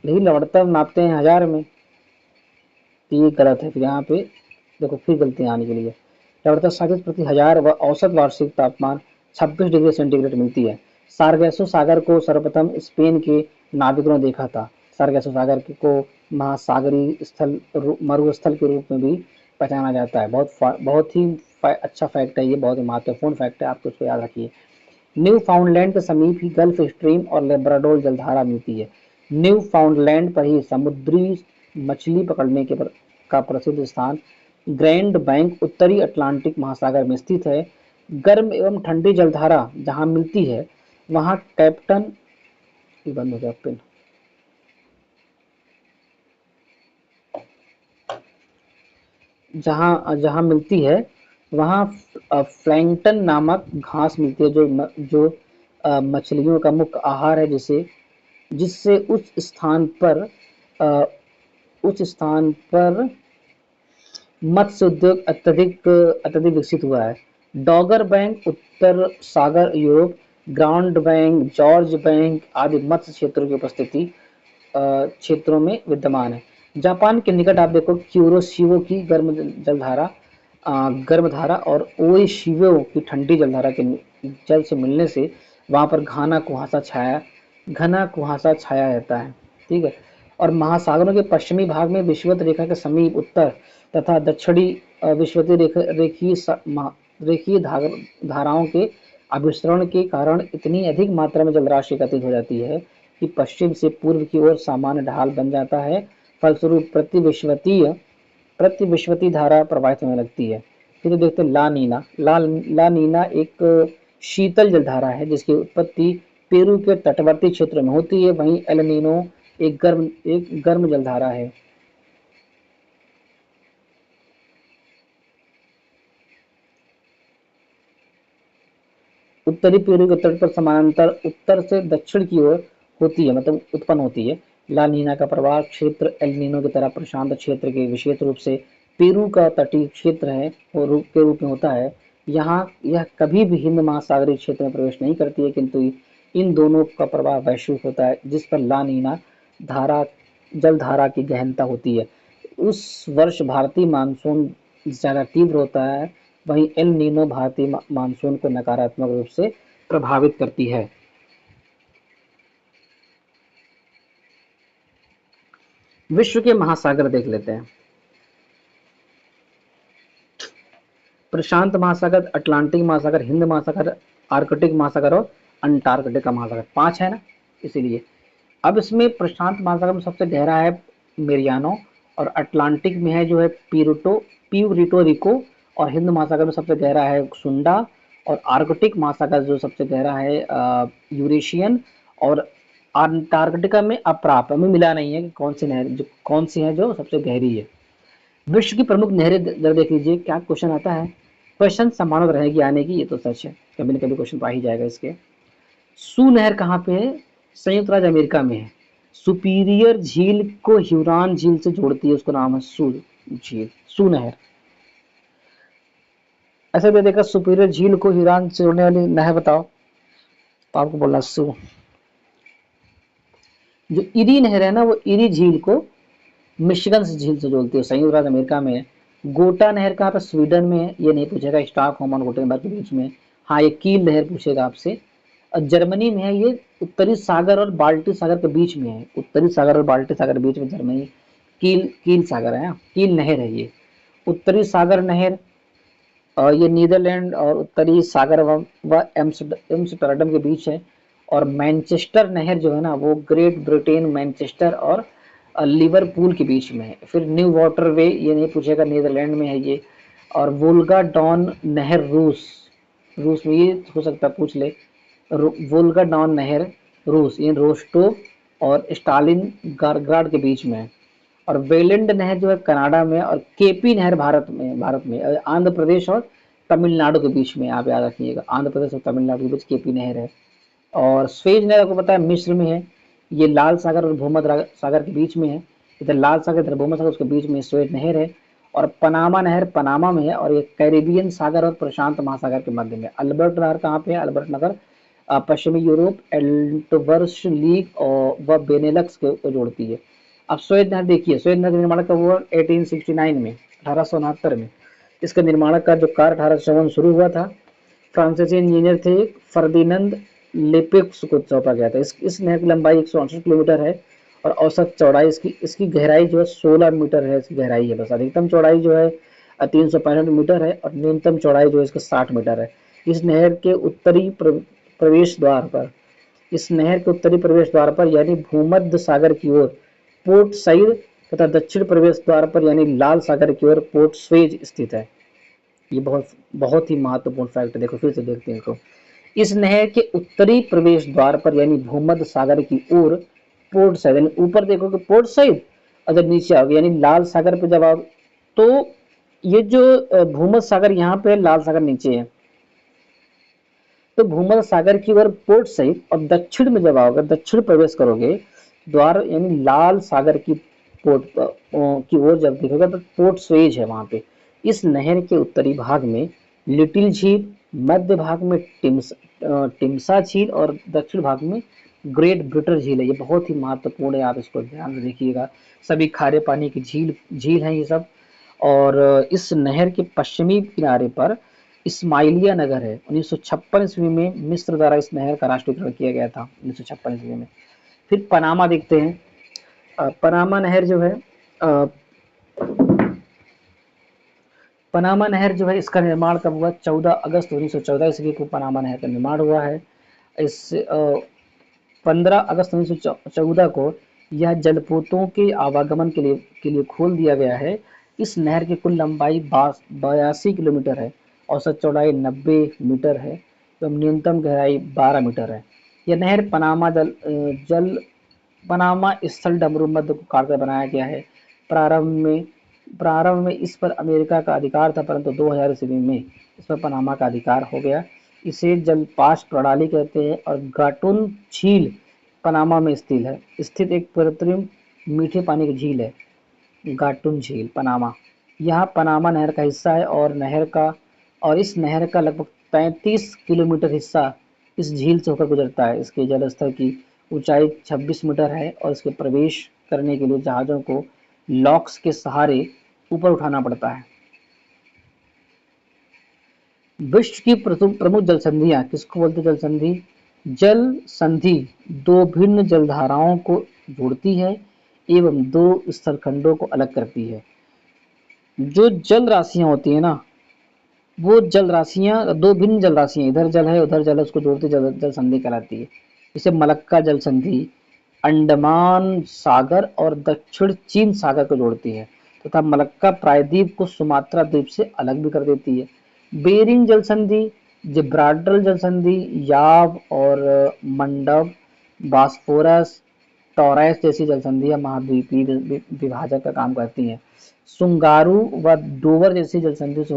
यही लवणता नापते हैं हजार में, तो ये गलत है। फिर यहाँ पे देखो फिर गलती आने के लिए लवणता 37/1000 व औसत वार्षिक तापमान 26 डिग्री सेंटीग्रेड मिलती है। सारगैसो सागर को सर्वप्रथम स्पेन के नाविकों ने देखा था। सारगैसो सागर को महासागरीय स्थल मरुस्थल के रूप में भी पहचाना जाता है। बहुत ही अच्छा फैक्ट है ये, बहुत ही महत्वपूर्ण फैक्ट है, आपको इसको याद रखिए। न्यू फाउंडलैंड के समीप ही गल्फ स्ट्रीम और लेब्राडोर जलधारा मिलती है। न्यू फाउंडलैंड पर ही समुद्री मछली पकड़ने का प्रसिद्ध स्थान ग्रैंड बैंक उत्तरी अटलांटिक महासागर में स्थित है। गर्म एवं ठंडी जलधारा जहां मिलती है वहां कैप्टन बंद हो गया पिन जहां जहां मिलती है वहां प्लैंकटन नामक घास मिलती है जो मछलियों का मुख्य आहार है, जिससे अ, उस स्थान पर मत्स्य उद्योग अत्यधिक विकसित हुआ है। डॉगर बैंक उत्तर सागर यूरोप, ग्राउंड बैंक, जॉर्ज बैंक आदि मत्स्य क्षेत्रों की उपस्थिति क्षेत्रों में विद्यमान है। जापान के निकट आप देखो क्यूरोशिवो की गर्मधारा और ओइशिवो की ठंडी जलधारा के जल से मिलने से वहां पर घना कुहासा छाया रहता है। ठीक है। और महासागरों के पश्चिमी भाग में विषुवत रेखा के समीप उत्तर तथा दक्षिणी विषुवतीय रेखीय धाराओं के अभिसरण के कारण इतनी अधिक मात्रा में जलराशि एकत्रित हो जाती है कि पश्चिम से पूर्व की ओर सामान्य ढाल बन जाता है। फलस्वरूप प्रति विषुवतीय धारा प्रवाहित होने लगती है। फिर देखते हैं ला नीना एक शीतल जलधारा है जिसकी उत्पत्ति पेरू के तटवर्ती क्षेत्र में होती है। वहीं एल नीनो एक गर्म जलधारा है। उत्तरी पेरू के तट पर समानांतर उत्तर से दक्षिण की ओर होती है, मतलब उत्पन्न होती है। ला नीना का प्रवाह क्षेत्र एल नीनो की तरह प्रशांत क्षेत्र के विशेष रूप से पेरू का तटीय क्षेत्र है और के रूप में होता है। यहाँ यह कभी भी हिंद महासागरीय क्षेत्र में प्रवेश नहीं करती है, किंतु इन दोनों का प्रवाह वैश्विक होता है जिस पर ला नीना जलधारा की गहनता होती है। उस वर्ष भारतीय मानसून ज्यादा तीव्र होता है, वहीं एल नीनो भारतीय मानसून को नकारात्मक रूप से प्रभावित करती है। विश्व के महासागर देख लेते हैं। प्रशांत महासागर, अटलांटिक महासागर, हिंद महासागर, आर्कटिक महासागर और अंटार्कटिका महासागर, 5 है ना, इसीलिए। अब इसमें प्रशांत महासागर में सबसे गहरा है मेरियानो, और अटलांटिक में है जो है प्यूरिटो रिको, और हिंद महासागर में सबसे गहरा है सुंडा, और आर्कटिक महासागर जो सबसे गहरा है यूरेशियन, और अंटार्कटिका में अप्राप्त, हमें मिला नहीं है कि कौन सी है जो सबसे गहरी है। विश्व की प्रमुख नहरें जरा देख लीजिए, क्या क्वेश्चन आता है। क्वेश्चन संभावना रहेगी आने की, ये तो सच है, कभी न कभी क्वेश्चन आ ही जाएगा इसके। सू नहर कहाँ पे है? संयुक्त राज्य अमेरिका में है। सुपीरियर झील को ह्यूरॉन झील से जोड़ती है, उसका नाम है सू झील, सू नहर। ऐसे भी देखा, सुपीरियर झील को ह्यूरॉन से जोड़ने वाली नहर बताओ, तो आपको बोला सू। जो इरी नहर है ना, वो इरी झील को मिशिगन झील से जोड़ती है, संयुक्त राज्य अमेरिका में है। गोटा नहर कहाँ पे? स्वीडन में है, ये नहीं पूछेगा, स्टॉकहोम और गोटेनबर्ग के बीच में। हाँ, ये कील नहर पूछेगा आपसे। जर्मनी में है, ये उत्तरी सागर और बाल्टिक सागर के बीच में है, उत्तरी सागर और बाल्टिक सागर के बीच में जर्मनी कील सागर है, कील नहर है ये। उत्तरी सागर नहर और ये नीदरलैंड और उत्तरी सागर व एम्स्टर्डम के बीच है। और मैनचेस्टर नहर जो है ना, वो ग्रेट ब्रिटेन, मैनचेस्टर और लिवरपूल के बीच में है। फिर न्यू वाटरवे, ये नहीं पूछेगा, नीदरलैंड में है ये। और वोल्गा डॉन नहर रूस में, ये हो सकता है पूछ ले। वोल्गा डॉन नहर रूस, ये रोस्टोव और स्टालिन गारगार्ड के बीच में है। और वेलेंड नहर जो है कनाडा में, और केपी नहर भारत में आंध्र प्रदेश और तमिलनाडु के बीच में, आप याद रखिएगा, आंध्र प्रदेश और तमिलनाडु के बीच केपी नहर है। और स्वेज नहर आपको पता है मिस्र में है, ये लाल सागर और भूमध्य सागर के बीच में है। इधर लाल सागर, इधर भूमध्य सागर, उसके बीच में स्वेज नहर है। और पनामा नहर पनामा में है, और ये कैरेबियन सागर और प्रशांत महासागर के मध्य में। अल्बर्ट नहर कहाँ पे है? अल्बर्ट नगर पश्चिमी यूरोप, एल्टवर्स लीग और व बेनेलक्स को जोड़ती है। अब स्वेज नहर देखिए, स्वेज नहर का निर्माण कब हुआ? 1869 में, 1869 में। इसका निर्माण का जो कार्य 1857 शुरू हुआ था, फ्रांसीसी इंजीनियर थे फर्दिनंद लेपेक्स को सौंपा गया था। इस नहर की लंबाई 168 किलोमीटर है और औसत चौड़ाई इसकी गहराई जो है 16 मीटर है, इसकी गहराई है। बस अधिकतम चौड़ाई जो है 365 मीटर है और न्यूनतम चौड़ाई जो है इसका 60 मीटर है। इस नहर के उत्तरी प्रवेश द्वार पर इस नहर के उत्तरी प्रवेश द्वार पर यानी भूमध्य सागर की ओर पोर्ट सईद तथा दक्षिण प्रवेश द्वार पर यानी लाल सागर की ओर पोर्ट स्वेज स्थित है। ये बहुत बहुत ही महत्वपूर्ण फैक्ट है। देखो फिर से देखते हैं इसको। इस नहर के उत्तरी प्रवेश द्वार पर यानी भूमध्य सागर की ओर पोर्ट सईद, यानी ऊपर देखोगे पोर्ट सईद और जब नीचे आओगे यानी लाल सागर पे जब आओ तो ये जो भूमध्य सागर यहाँ पे, लाल सागर नीचे है, तो भूमध्य सागर की ओर पोर्ट सईद और दक्षिण में जब आओगे, दक्षिण प्रवेश करोगे द्वार यानी लाल सागर की पोर्ट की ओर जब देखोगे तो पोर्ट स्वेज है वहां पे। इस नहर के उत्तरी भाग में लिटिल झील, मध्य भाग में टिमसा झील और दक्षिण भाग में ग्रेट ब्रिटर झील है। ये बहुत ही महत्वपूर्ण है, आप इसको ध्यान से देखिएगा। सभी खारे पानी की झील है ये सब। और इस नहर के पश्चिमी किनारे पर इस्माइलिया नगर है। 1956 ईस्वी में मिस्र द्वारा इस नहर का राष्ट्रीयकरण किया गया था, 1956 ईस्वी में। फिर पनामा देखते हैं। पनामा नहर जो है पनामा नहर जो है इसका निर्माण कब हुआ? 14 अगस्त 1914 ईस्वी को पनामा नहर का निर्माण हुआ है। इस 15 अगस्त 1914 को यह जलपोतों के आवागमन के लिए खोल दिया गया है। इस नहर की कुल लंबाई 82 किलोमीटर है, औसत चौड़ाई 90 मीटर है एवं न्यूनतम गहराई 12 मीटर है। यह नहर पनामा स्थल डमरू मध्य को काटकर बनाया गया है। प्रारंभ में इस पर अमेरिका का अधिकार था, परंतु 2000 ईस्वी में इस पर पनामा का अधिकार हो गया। इसे जलपाश प्रणाली कहते हैं और गाटुन झील पनामा में स्थित एक कृत्रिम मीठे पानी की झील है, गाटुन झील पनामा। यह पनामा नहर का हिस्सा है और इस नहर का लगभग 35 किलोमीटर हिस्सा इस झील से होकर गुजरता है। इसके जलस्तर की ऊंचाई 26 मीटर है और इसके प्रवेश करने के लिए जहाज़ों को लॉक्स के सहारे ऊपर उठाना पड़ता है। विश्व की प्रमुख जल संधियां किसको बोलते हैं? जल संधि। जल संधि दो भिन्न जलधाराओं को जोड़ती है एवं दो स्थलखंडों को अलग करती है। जो जल राशियां होती है ना, वो जल राशियां दो भिन्न जल राशियां, इधर जल है उधर जल है, उसको जोड़ती जल संधि कहलाती है। जैसे मलक्का जल संधि अंडमान सागर और दक्षिण चीन सागर को जोड़ती है तथा मलक्का प्रायद्वीप को सुमात्रा द्वीप से अलग भी कर देती है। बेरिंग जल संधि, जिब्राल्टर जल संधि याव और मंडब, बास्फोरस, टॉरस जैसी जल संधियां महाद्वीपीय विभाजक का काम करती हैं। सुंगारू व डोवर जैसी जल संधि से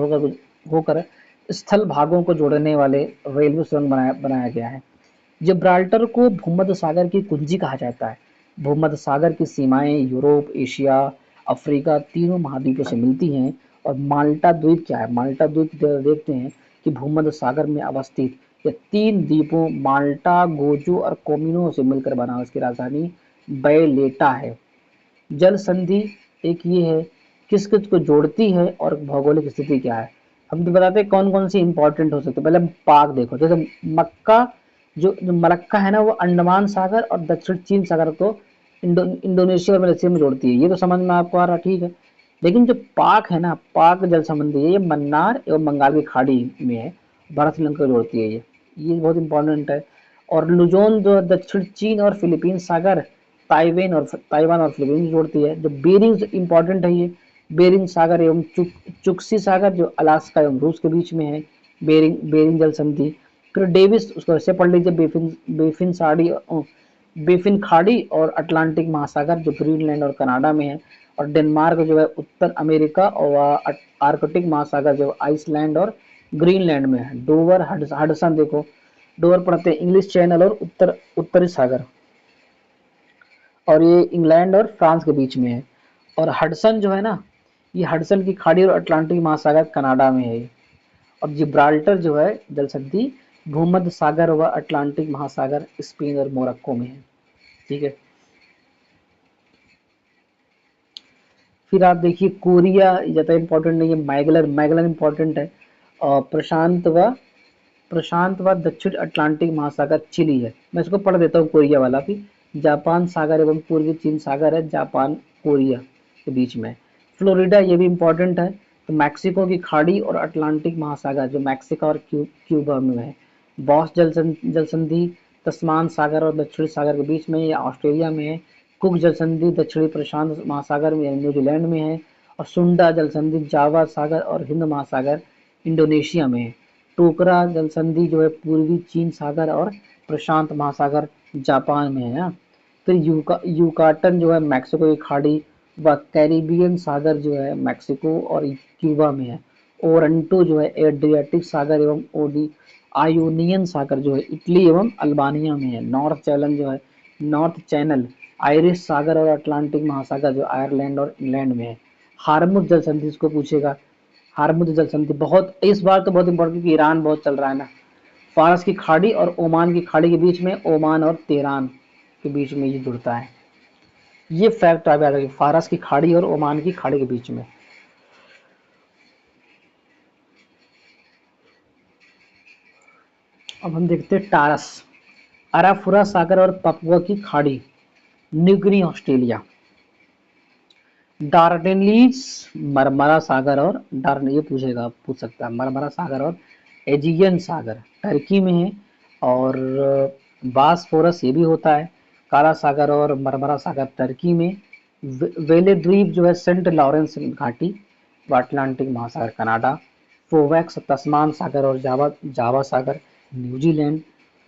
होकर स्थल भागों को जोड़ने वाले रेलवे सुरंग बनाया गया है। जिब्राल्टर को भूमध्य सागर की कुंजी कहा जाता है। भूमध्य सागर की सीमाएं यूरोप, एशिया, अफ्रीका तीनों महाद्वीपों से मिलती हैं। और माल्टा द्वीप क्या है? माल्टा द्वीप देखते हैं कि भूमध्य सागर में अवस्थित ये तीन द्वीपों माल्टा, गोजो और कोमिनो से मिलकर बना। इसकी राजधानी बैलेटा है। जल संधि एक ये है किस किस को जोड़ती है और भौगोलिक स्थिति क्या है। हम तो बताते हैं कौन कौन सी इंपॉर्टेंट हो सकते हैं। पहले पाक देखो, जैसे मक्का जो मलक्का है ना, वो अंडमान सागर और दक्षिण चीन सागर को इंडोनेशिया और मलेशिया में जोड़ती है। ये तो समझ में आपको आ रहा, ठीक है। लेकिन जो पाक है ना, पाक जल संबंधी है, ये मन्नार एवं बंगाल की खाड़ी में है, भारत श्रीलंका को जोड़ती है ये बहुत इंपॉर्टेंट है। और लुजोन जो दक्षिण चीन और फिलीपींस सागर ताइवान और फिलीपींस जोड़ती है। जो बेरिंग इंपॉर्टेंट है, ये बेरिंग सागर एवं चुक्सी सागर जो अलास्का एवं रूस के बीच में है, बेरिंग जल संधि। फिर डेविस, उसको ऐसे पढ़ लीजिए, बेफिन खाड़ी और अटलांटिक महासागर जो ग्रीनलैंड और कनाडा में है। और डेनमार्क जो है उत्तर अमेरिका और आर्कटिक महासागर जो आइसलैंड और ग्रीनलैंड में है। डोवर हडसन देखो, डोवर पढ़ते हैं इंग्लिश चैनल और उत्तरी सागर, और ये इंग्लैंड और फ्रांस के बीच में है। और हडसन जो है ना, ये हडसन की खाड़ी और अटलांटिक महासागर कनाडा में है। और जिब्राल्टर जो है जल संधि भूमध्य सागर व अटलांटिक महासागर स्पेन और मोरक्को में है, ठीक है। फिर आप देखिए कोरिया ज्यादा इंपॉर्टेंट नहीं है, मैगलन इंपॉर्टेंट है। और प्रशांत व प्रशांत व दक्षिण अटलांटिक महासागर चिली है। मैं इसको पढ़ देता हूँ कोरिया वाला भी। जापान सागर एवं पूर्वी चीन सागर है, जापान कोरिया के बीच में। फ्लोरिडा ये भी इंपॉर्टेंट है। तो मैक्सिको की खाड़ी और अटलांटिक महासागर जो मैक्सिको और क्यूबा में है। बॉस जल संधि तस्मान सागर और दक्षिणी सागर के बीच में, या ऑस्ट्रेलिया में है। कुक जल संधि दक्षिणी प्रशांत महासागर में न्यूजीलैंड में है। और सुंडा जल संधि जावा सागर और हिंद महासागर इंडोनेशिया में है। टोकरा जल संधि जो है पूर्वी चीन सागर और प्रशांत महासागर जापान में है ना। फिर यूकाटन जो है मैक्सिको की खाड़ी व कैरिबियन सागर जो है मैक्सिको और क्यूबा में है। ओरंटो जो है एड्रियाटिक सागर एवं ओडी आयोनियन सागर जो है इटली एवं अल्बानिया में है। नॉर्थ चैनल आयरिश सागर और अटलांटिक महासागर जो आयरलैंड और इंग्लैंड में है। हार्मुज जल संधि इसको पूछेगा। हार्मुज जल संधि बहुत इस बार तो बहुत इंपॉर्टेंट क्योंकि ईरान बहुत चल रहा है ना। फारस की खाड़ी और ओमान की खाड़ी के बीच में, ओमान और तेहरान के बीच में ये जुड़ता है। ये फैक्ट आ गया फारस की खाड़ी और ओमान की खाड़ी के बीच में। अब हम देखते हैं टारस, अराफुरा सागर और पपुआ की खाड़ी, न्यू गिनी ऑस्ट्रेलिया। डार्डेनलीज मरमरा सागर और ये पूछ सकता है मरमरा सागर और एजियन सागर टर्की में है। और बासफोरस ये भी होता है। काला सागर और मरमरा सागर टर्की में। वेले द्वीप जो है सेंट लॉरेंस घाटी व अटलांटिक महासागर कनाडा। फोवैक्स तस्मान सागर और जावा सागर न्यूजीलैंड।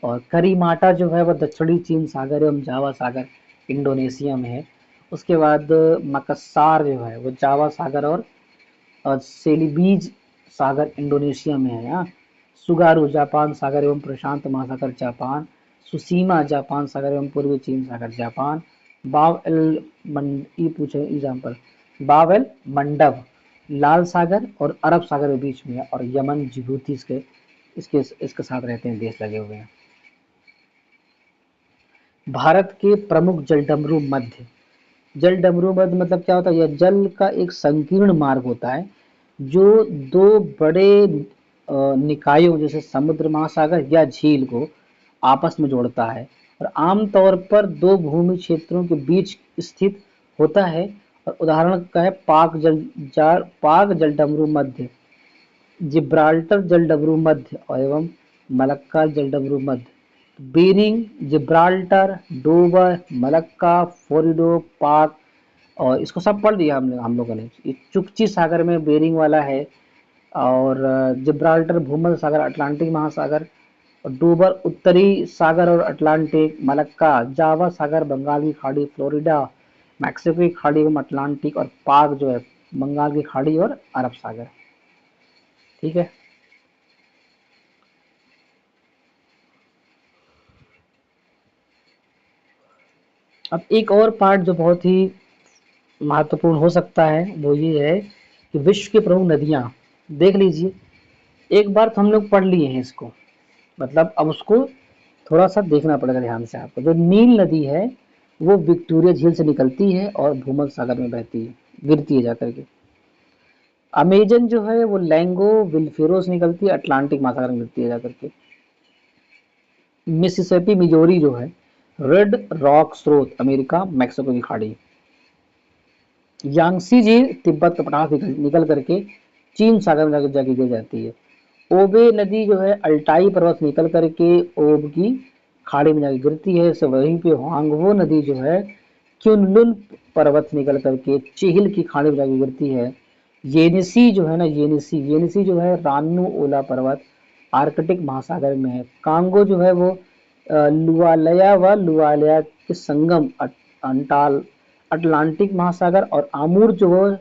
और करीमाटा जो है वह दक्षिणी चीन सागर एवं जावा सागर इंडोनेशिया में है। उसके बाद मकस्सार जो है वो जावा सागर और सेलिबीज सागर इंडोनेशिया में है। यहाँ सुगारू जापान सागर एवं प्रशांत महासागर जापान। सुसीमा जापान सागर एवं पूर्वी चीन सागर जापान। बाव एल पूछे एग्जाम्पल, बाव एल मंडब लाल सागर और अरब सागर के बीच में है। और यमन जिबूती इसके साथ रहते हैं, देश लगे हुए हैं। भारत के प्रमुख जलडमरू मध्य, जल डमरू मध्य मतलब क्या होता है? यह जल का एक संकीर्ण मार्ग होता है जो दो बड़े निकायों जैसे समुद्र महासागर या झील को आपस में जोड़ता है और आमतौर पर दो भूमि क्षेत्रों के बीच स्थित होता है। और उदाहरण का है पाक जलडमरू मध्य, जिब्राल्टर जलडमरू मध्य और एवं मलक्का जलडमरू मध्य। बेरिंग, जिब्राल्टर, डोवर, मलक्का, फोरिडो, पाक, और इसको सब पढ़ दिया हम लोगों ने। ये चुकची सागर में बेरिंग वाला है। और जिब्राल्टर भूमध्य सागर अटलांटिक महासागर। और डोबर उत्तरी सागर और अटलांटिक। मलक्का जावा सागर बंगाल की खाड़ी फ्लोरिडा मैक्सिको की खाड़ी एवं अटलांटिक। और पाक जो है बंगाल की खाड़ी और अरब सागर। ठीक है। अब एक और पार्ट जो बहुत ही महत्वपूर्ण हो सकता है वो ये है कि विश्व की प्रमुख नदियां देख लीजिए। एक बार तो हम लोग पढ़ लिए हैं इसको, मतलब अब उसको थोड़ा सा देखना पड़ेगा ध्यान से आपको। जो नील नदी है वो विक्टोरिया झील से निकलती है और भूमध्य सागर में बहती है, गिरती है जाकर के। अमेजन जो है वो लैंगो विल्फेरो से निकलती है, अटलांटिक महासागर में गिरती है जाकर के। मिसिसिपी मिजोरी जो है रेड रॉक स्रोत अमेरिका मैक्सिको की खाड़ी। यांगसी झील तिब्बत का पठार निकल करके चीन सागर में जाके गिर जाती है। ओबे नदी जो है अल्टाई पर्वत निकल करके ओब की खाड़ी में जाके गिरती है। से वहीं पे हुआंगवो नदी जो है क्युनलुन पर्वत निकल करके चिहिल की खाड़ी में जाके गिरती है। येनिसी जो है ना, येनिसी जो है रान्नू ओला पर्वत आर्कटिक महासागर में है। कांगो जो है वो लुआलया के संगम अंटाल अटलांटिक महासागर। और आमूर जो है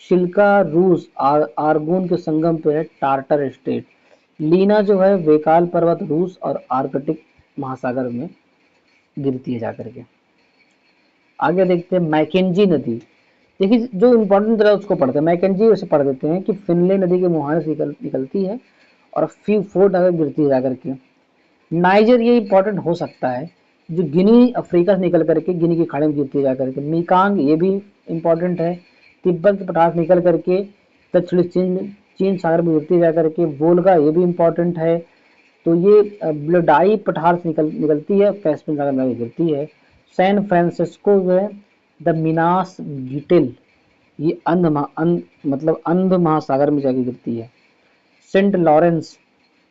शिल्का रूस आर्गोन के संगम पे है टार्टर स्टेट। लीना जो है वेकाल पर्वत रूस और आर्कटिक महासागर में गिरती है जाकर के। आगे देखते हैं मैकेंजी नदी। देखिए जो इम्पोर्टेंट तरह उसको पढ़ते हैं, मैकेंजी उसे पढ़ देते हैं कि फिनले नदी के मुहाने से निकलती है और फोर्ट अगर गिरती है जाकर के। नाइजर ये इंपॉर्टेंट हो सकता है, जो गिनी अफ्रीका से निकल करके गिनी की खाड़ी में गिरती है जाकर के। मीकांग ये भी इंपॉर्टेंट है, तिब्बत के पठार निकल करके दक्षिणी चीन सागर में गिरती है जाकर के। वोल्गा ये भी इंपॉर्टेंट है, तो ये ब्लडाई पठार से निकलती है, कैस्पियन सागर में गिरती है। सैन फ्रांसिस्को जो है द मिनास गिटिल, ये मतलब अंध महासागर में जाके गिरती है। सेंट लॉरेंस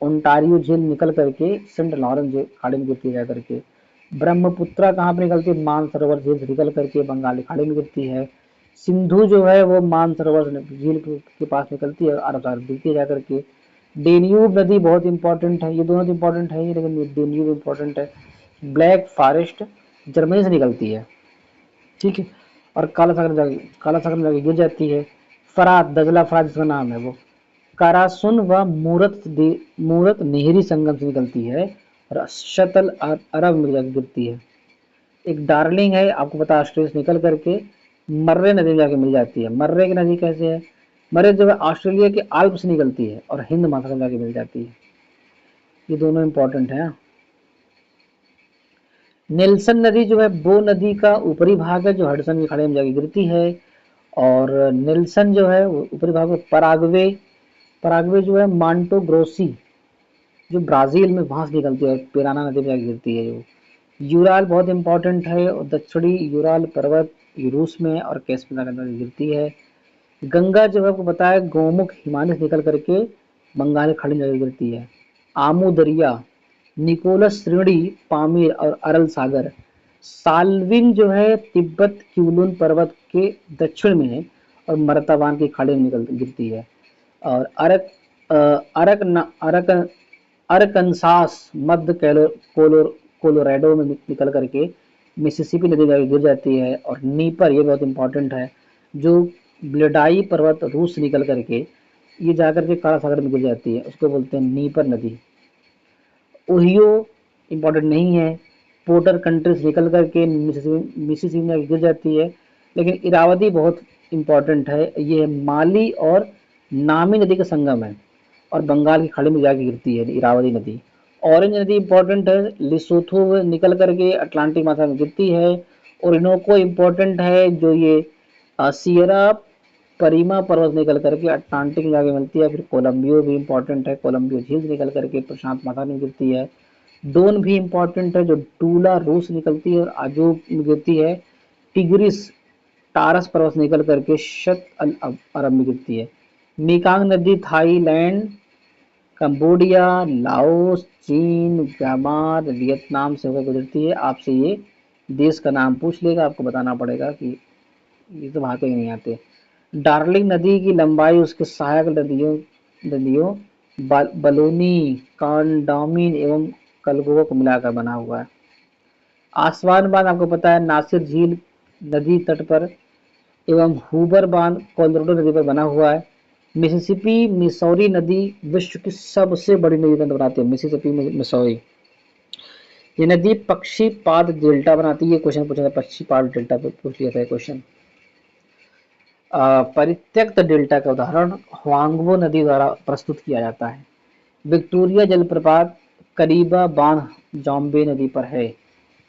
ओंटारियो झील निकल करके सेंट लॉरेंस खाड़ी में गिरती है जा करके। ब्रह्मपुत्रा कहाँ पे निकलती है, मानसरोवर झील से निकल करके बंगाली खाड़ी में गिरती है। सिंधु जो है वो मानसरोवर झील के पास निकलती है, अरब सागर गिरती है जाकर के। डेन्यूब नदी बहुत इंपॉर्टेंट है, ये दोनों तो इंपॉर्टेंट है ही, लेकिन डेन्यूब इंपॉर्टेंट है। ब्लैक फॉरेस्ट जर्मनी से निकलती है, ठीक है, और काला सागर में जाके गिर जाती है। फरात, दजला फरात जिसका नाम है वो कारासुन व मूरत नेहरी संगम से निकलती है और शतल अरब में जाके गिरती है। एक डार्लिंग है, आपको पता है, ऑस्ट्रेलिया से निकल करके मर्रे नदी में जाके मिल जाती है। मर्रे की नदी कैसे है, मर्रे जो है ऑस्ट्रेलिया के आल्प से निकलती है और हिंद महासागर में जाके मिल जाती है। ये दोनों इंपॉर्टेंट है। नेल्सन नदी जो है वो नदी का ऊपरी भाग है जो हडसन की खाड़ी में जाके गिरती है। और नेल्सन जो है ऊपरी भाग में पराग्वे जो है मांटो ग्रोसी जो ब्राजील में वहां से निकलती है, पिराना नदी में जाके गिरती है। जो यूराल बहुत इंपॉर्टेंट है, और दक्षिणी यूराल पर्वत रूस में और कैस्पियन सागर में गिरती है। गंगा जो है आपको पता है गोमुख हिमालय से निकल करके बंगाल की खाड़ी में जाके गिरती है। आमू दरिया, निकोलस श्रेणी, पामीर और अरल सागर। साल्विन जो है तिब्बत क्यूलुन पर्वत के दक्षिण में है और मर्तावान की खाड़ी में निकल गिरती है। और अरकनसास मध्य कोलोराडो में निकल करके मिसिसिपी नदी में गिर जाती है। और नीपर, ये बहुत इंपॉर्टेंट है, जो ब्लेडाई पर्वत रूस से निकल करके ये जाकर के काला सागर में गिर जाती है, उसको बोलते हैं नीपर नदी। ओहियो इंपॉर्टेंट नहीं है, पोर्टर कंट्री से निकल करके मिसिसिपी में गिर जाती है। लेकिन इरावदी बहुत इंपॉर्टेंट है, ये माली और नामी नदी का संगम है और बंगाल की खाड़ी में जाके गिरती है इरावदी नदी। ऑरेंज नदी इंपॉर्टेंट है, लिसोथो निकल करके अटलांटिक महासागर में गिरती है। ओरिनोको इंपॉर्टेंट है, जो ये सियरा परीमा पर्वत निकल करके अटलांटिक में जाके मिलती है। फिर कोलंबियो भी इंपॉर्टेंट है, कोलंबियो झील निकल करके प्रशांत महासागर में गिरती है। डोन भी इंपॉर्टेंट है, जो टूला रूस निकलती है और आजूब में गिरती है। टिग्रिस टारस पर्वत निकल करके शत अल अरब में गिरती है। मेकांग नदी थाईलैंड, कंबोडिया, लाओस, चीन, म्यांमार, वियतनाम से होकर गुजरती है। आपसे ये देश का नाम पूछ लेगा, आपको बताना पड़ेगा कि ये तो वहां पे नहीं आते। डार्लिंग नदी की लंबाई उसके सहायक नदियों बलूनी, कांडामिन एवं कलगोवा को मिलाकर बना हुआ है। आसवान बांध आपको पता है नासिर झील नदी तट पर एवं हूबर बांध कोलोराडो नदी पर बना हुआ है। मिसिसिपी मिसौरी नदी विश्व की सबसे बड़ी नदी तंत्र बनाती है, मिसिसिपी मिसौरी। ये नदी पक्षीपाद डेल्टा बनाती है, क्वेश्चन पूछा था पक्षीपाद डेल्टा पे पूछ लिया था क्वेश्चन। परित्यक्त डेल्टा का उदाहरण हुआंगवो नदी द्वारा प्रस्तुत किया जाता है। विक्टोरिया जलप्रपात करीबा बांध जॉम्बे नदी पर है।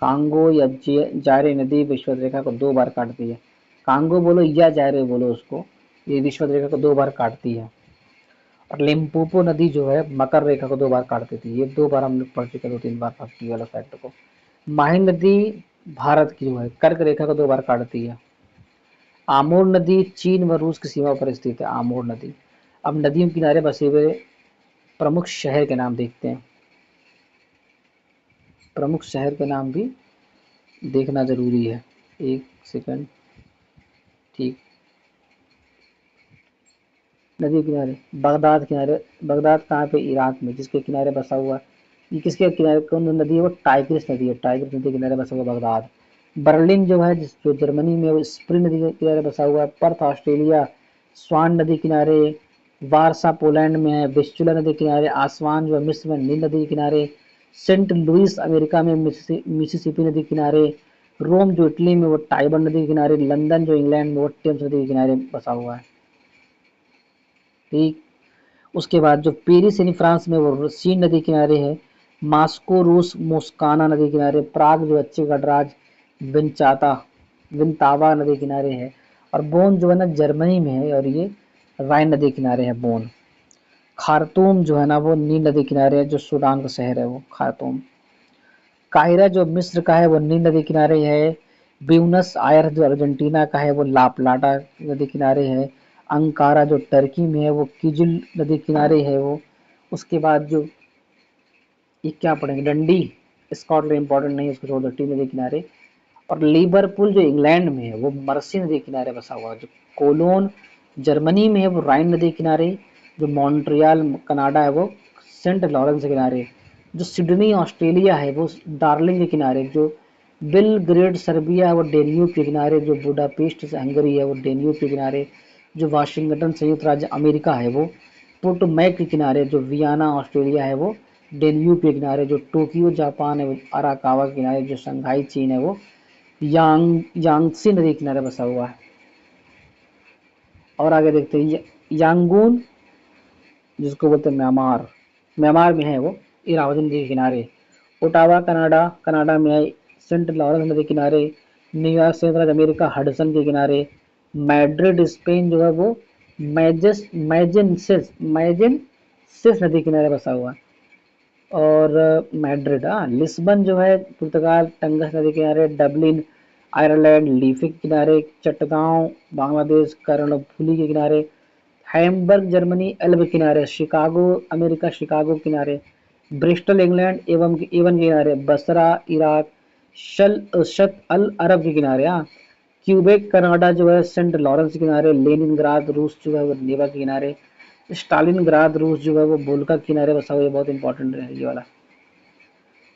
कांगो या जायरे नदी विषुवत रेखा को 2 बार काटती है। कांगो बोलो या जायरे बोलो उसको, ये विषुवत रेखा को 2 बार काटती है। और लिम्पोपो नदी जो है मकर रेखा को 2 बार काट देती है। ये 2 बार हम लोग पढ़ चुके, 2-3 बार फर्स्ट वाला फैक्ट को। माहिन नदी भारत की जो है कर्क रेखा को 2 बार काटती है। आमोर नदी चीन व रूस की सीमा पर स्थित है, आमोर नदी। अब नदियों के किनारे बसे हुए प्रमुख शहर के नाम देखते हैं। प्रमुख शहर के नाम भी देखना जरूरी है, 1 सेकंड, ठीक। नदी किनारे बगदाद कहाँ पे, इराक में, जिसके किनारे बसा हुआ, ये किसके किनारे कौन नदी है, वो टाइग्रिस नदी है, टाइग्रिस नदी के किनारे बसा हुआ बगदाद। बर्लिन जो है जो जर्मनी में, वो स्प्रिंग नदी के किनारे बसा हुआ है। पर्थ ऑस्ट्रेलिया स्वान नदी किनारे। वारसा पोलैंड में है, विस्चुला नदी किनारे। आसवान जो है मिस्र में नील नदी किनारे। सेंट लुइस अमेरिका में मिसिसिपी नदी किनारे। रोम जो इटली में, वो टाइबर नदी के किनारे। लंदन जो इंग्लैंड में, वो टेम्स नदी के किनारे बसा हुआ है, ठीक। उसके बाद जो पेरिस यानी फ्रांस में, वो सीन नदी किनारे है। मास्को रूस मोस्काना नदी किनारे। प्राग जो अच्छे गणराज विंतावा नदी किनारे है। और बोन जो है ना जर्मनी में है और ये राइन नदी किनारे है बोन। खार्तूम जो है ना वो नील नदी किनारे है, जो सूडान का शहर है वो खार्तूम। काहिरा जो मिस्र का है वो नील नदी किनारे है। ब्यूनस आयर्स जो अर्जेंटीना का है वो ला प्लाटा नदी किनारे है। अंकारा जो टर्की में है वो किजिल नदी किनारे है वो। उसके बाद जो ये क्या पढ़ेंगे, डंडी स्कॉटलैंड इंपॉर्टेंट नहीं है, उसको छोड़ दो, टी नदी किनारे। और लिवरपूल जो इंग्लैंड में है वो मर्सी नदी किनारे बसा हुआ है। जो कोलोन जर्मनी में है वो राइन नदी किनारे। जो मॉन्ट्रियल कनाडा है वो सेंट लॉरेंस के किनारे। जो सिडनी ऑस्ट्रेलिया है वो डार्लिंग के किनारे। जो बेलग्रेड सर्बिया है वो डेन्यूब के किनारे। जो बुडापेस्ट हंगरी है वो डेन्यूब के किनारे। जो वाशिंगटन संयुक्त राज्य अमेरिका है वो पोटोमैक के किनारे। जो वियना ऑस्ट्रेलिया है वो डेन्यूब के किनारे। जो टोक्यो जापान है वो अराकावा के किनारे। जो शंघाई चीन है वो यांगत्से नदी किनारे बसा हुआ है। और आगे देखते हैं यांगून, जिसको बोलते हैं म्यांमार, म्यांमार में है वो इरावती नदी के किनारे। ओटावा कनाडा, कनाडा में है सेंट लॉरेंस नदी किनारे। न्यूयॉर्क संयुक्त राज्य अमेरिका हडसन के किनारे। मैड्रिड स्पेन जो है वो मैजेंसिस नदी किनारे बसा हुआ है। और मैड्रिड, लिस्बन जो है पुर्तगाल टंगस नदी किनारे। डबलिन आयरलैंड लीफी के किनारे। चटगांव बांग्लादेश कर्णफुली के किनारे। हैम्बर्ग जर्मनी एल्ब किनारे। शिकागो अमेरिका शिकागो किनारे। ब्रिस्टल इंग्लैंड एवं एवन के किनारे। बसरा इराक शत अल अरब के किनारे। क्यूबेक कनाडा जो है सेंट लॉरेंस के किनारे। लेनिनग्राद रूस जो है वो नेवा के किनारे। स्टालिनग्राद रूस जो है वो वोल्गा के किनारे बसा हुआ है, बहुत इंपॉर्टेंट है ये वाला।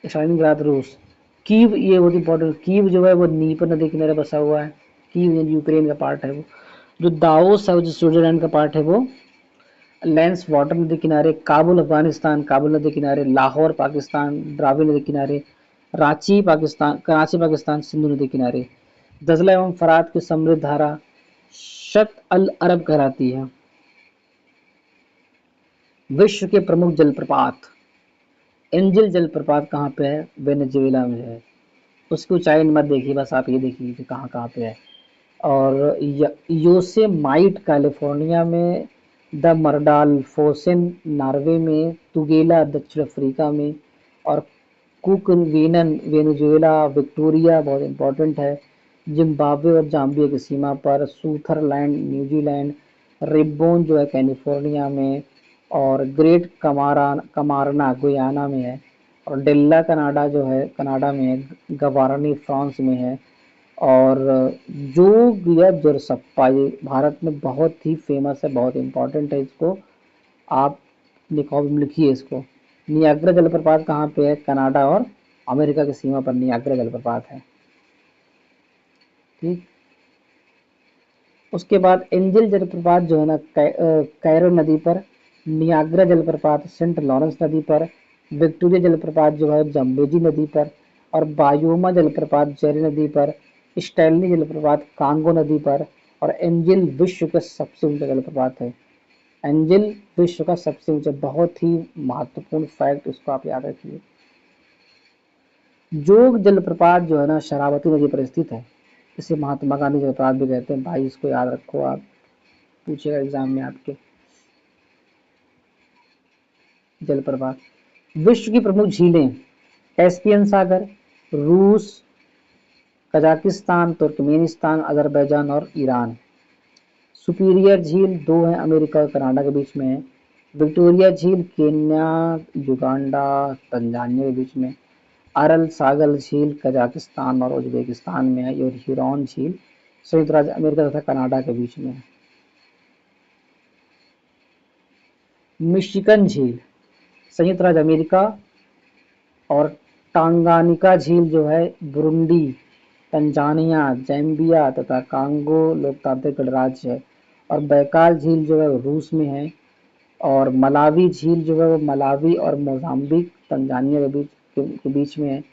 स्टालिनग्राद रूस। कीव, ये बहुत इंपॉर्टेंट, कीव जो है वो नीपर नदी किनारे बसा हुआ है। कीव यूक्रेन का पार्ट है वो। जो दाओस है जो स्विट्जरलैंड का पार्ट है वो लेंस वाटर नदी किनारे। काबुल अफगानिस्तान काबुल नदी किनारे। लाहौर पाकिस्तान द्राविड़ नदी किनारे। कराची पाकिस्तान सिंधु नदी किनारे। दजला एवं फरात की समृद्ध धारा शत अल अरब कहलाती है। विश्व के प्रमुख जलप्रपात, एंजल जलप्रपात कहाँ पे है, वेनेजुएला में है। उसकी ऊंचाई मत देखिए, बस आप ये देखिए कि कहाँ कहाँ पे है। और योसेमाइट कैलिफोर्निया में। द मर्डाल फोसेन नॉर्वे में। तुगेला दक्षिण अफ्रीका में। और कुक वेनन वेनेजुएला। विक्टोरिया बहुत इंपॉर्टेंट है जिम्बाब्वे और जाम्बिया की सीमा पर। सूथरलैंड न्यूजीलैंड। रिब्बोन जो है कैलिफोर्निया में। और ग्रेट कमारना गुयाना में है। और डेल्ला कनाडा जो है कनाडा में है। गवारनी फ्रांस में है। और जोग या जोरसप्पा ये भारत में बहुत ही फेमस है, बहुत इंपॉर्टेंट है, इसको आप कॉपी में लिखिए इसको। नियाग्रा जलप्रपात कहाँ पे है, कनाडा और अमेरिका की सीमा पर नियाग्रा जलप्रपात है। ठीक, उसके बाद एंजल जलप्रपात जो है ना कैरो नदी पर। नियाग्रा जलप्रपात सेंट लॉरेंस नदी पर। विक्टोरिया जलप्रपात जो है जम्बेजी नदी पर। और बायोमा जलप्रपात जेरी नदी पर। स्टैनली जलप्रपात कांगो नदी पर। और एंजल विश्व का सबसे ऊंचा जलप्रपात है। एंजल विश्व का सबसे ऊंचा, बहुत ही महत्वपूर्ण फैक्ट, इसको आप याद रखिए। जोग जलप्रपात जो है ना शरावती नदी पर स्थित है। इसे महात्मा गांधी जलप्रपात भी कहते हैं भाई, इसको याद रखो, आप पूछेगा एग्जाम में आपके। जलप्रपात, विश्व की प्रमुख झीलें, कैस्पियन सागर, रूस, कजाकिस्तान, तुर्कमेनिस्तान, अजरबैजान और ईरान। सुपीरियर झील दो है, अमेरिका और कनाडा के बीच में है। विक्टोरिया झील केन्या, युगांडा, तंजानिया के बीच में। अरल सागर झील कजाकिस्तान और उज्बेकिस्तान में है। और ह्यूरॉन झील संयुक्त राज्य अमेरिका तथा कनाडा के बीच में है। मिशिगन झील संयुक्त राज्य अमेरिका। और टांगानिका झील जो है बुरुंडी, तंजानिया, जैम्बिया तथा कांगो लोकतांत्रिक गणराज्य है। और बैकाल झील जो है वो रूस में है। और मलावी झील जो है वो मलावी और मोजाम्बिक तंजानिया के बीच में है।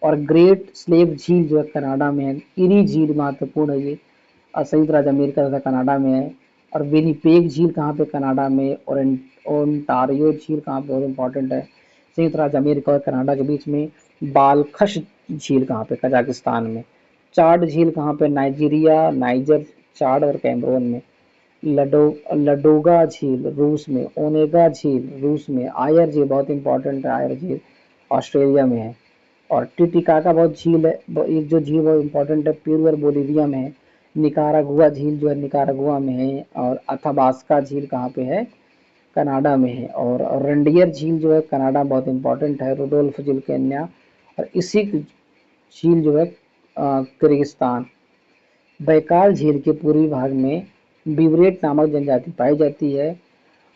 और ग्रेट स्लेव झील जो है कनाडा में है। इरी झील महत्वपूर्ण है ये, संयुक्त राज्य अमेरिका तथा कनाडा में है। और विनिपेग झील कहाँ पे, कनाडा में। और ओंटारियो झील कहाँ पे, बहुत इंपॉर्टेंट है, संयुक्त राज्य अमेरिका और कनाडा के बीच में। बालखश झील कहाँ पे, कजाकिस्तान में। चाड झील कहाँ पे, नाइजीरिया, नाइजर, चाड और कैमरून में। लडो लडोगा झील रूस में, ओनेगा झील रूस में, आयर झील बहुत इंपॉर्टेंट है, आयर झील ऑस्ट्रेलिया में है। और टिटिकाका बहुत झील है, एक जो झील बहुत इंपॉर्टेंट है पेरू और बोलिविया में है। निकारागुआ झील जो है निकारागुआ में है। और अथाबास्का झील कहाँ पे है, कनाडा में है। और रंडियर झील जो है कनाडा बहुत इंपॉर्टेंट है, रुडोल्फ झील केन्या। और इसी झील जो है किर्गिस्तान। बैकाल झील के पूर्वी भाग में बिवरेट नामक जनजाति पाई जाती है।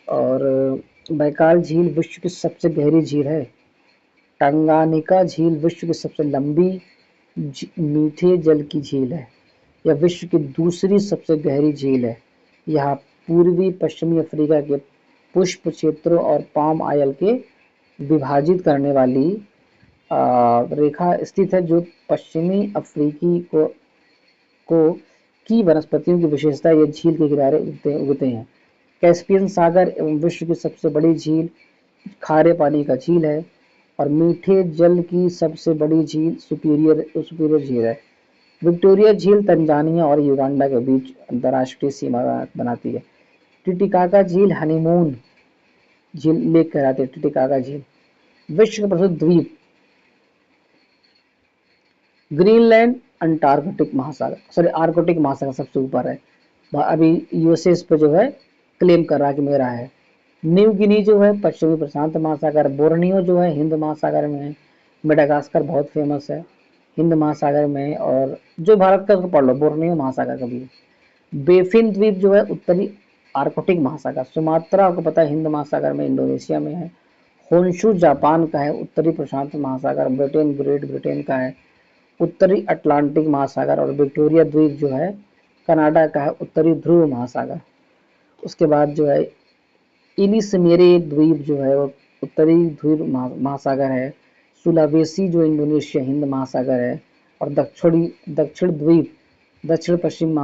और बैकाल झील विश्व की सबसे गहरी झील है। टंगानिका झील विश्व की सबसे लंबी मीठे जल की झील है। यह विश्व की दूसरी सबसे गहरी झील है। यह पूर्वी पश्चिमी अफ्रीका के पुष्प क्षेत्रों और पाम आयल के विभाजित करने वाली रेखा स्थित है, जो पश्चिमी अफ्रीकी को की वनस्पतियों की विशेषता ये झील के किनारे उगते हैं। कैस्पियन सागर एवं विश्व की सबसे बड़ी झील खारे पानी का झील है। और मीठे जल की सबसे बड़ी झील सुपीरियर झील है। विक्टोरिया झील तंजानिया और युगांडा के बीच अंतर्राष्ट्रीय सीमा बनाती है। टिटिकाका झील हनीमून झील लेक कहलाती है। टिटिकाका झील विश्व का प्रसिद्ध द्वीप ग्रीनलैंड अंटार्कटिक महासागर, सॉरी आर्कटिक महासागर सबसे ऊपर है। अभी यूएसए इस पर जो है क्लेम कर रहा है कि मेरा है। न्यू गिनी जो है पश्चिमी प्रशांत महासागर। बोर्नियो जो है हिंद महासागर में है। मेडागास्कर बहुत फेमस है, हिंद महासागर में। और जो भारत का उसको पढ़ लो, बोर्नियो महासागर का भी है। बेफिन द्वीप जो है उत्तरी आर्कटिक महासागर। सुमात्रा आपको पता है हिंद महासागर में, इंडोनेशिया में है। होन्शु जापान का है, उत्तरी प्रशांत महासागर। ब्रिटेन ग्रेट ब्रिटेन का है, उत्तरी अटलांटिक महासागर। और विक्टोरिया द्वीप जो है कनाडा का है, उत्तरी ध्रुव महासागर। उसके बाद जो है इलिसमेरे द्वीप जो है वो उत्तरी ध्रुव महासागर है। सुलावेसी जो इंडोनेशिया हिंद महासागर है। और दक्षिण द्वीप दक्षिण पश्चिम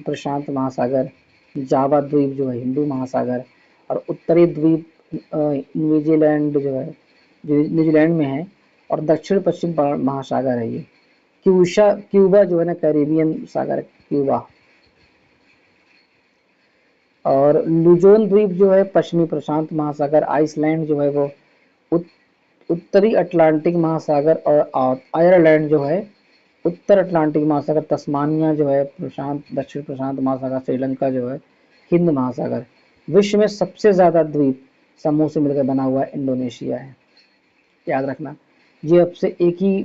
प्रशांत महासागर जावा द्वीप जो है हिंदू महासागर। और उत्तरी द्वीप न्यूजीलैंड जो है न्यूजीलैंड में है। और दक्षिण पश्चिम महासागर है ये। क्यूबा जो है ना कैरिबियन सागर क्यूबा। और लुजोन द्वीप जो है पश्चिमी प्रशांत महासागर। आइसलैंड जो है वो उत्तरी अटलांटिक महासागर। और आयरलैंड जो है उत्तर अटलांटिक महासागर। तस्मानिया जो है दक्षिण प्रशांत महासागर। श्रीलंका जो है हिंद महासागर। विश्व में सबसे ज्यादा द्वीप समूह से मिलकर बना हुआ इंडोनेशिया है, याद रखना। ये आपसे एक ही,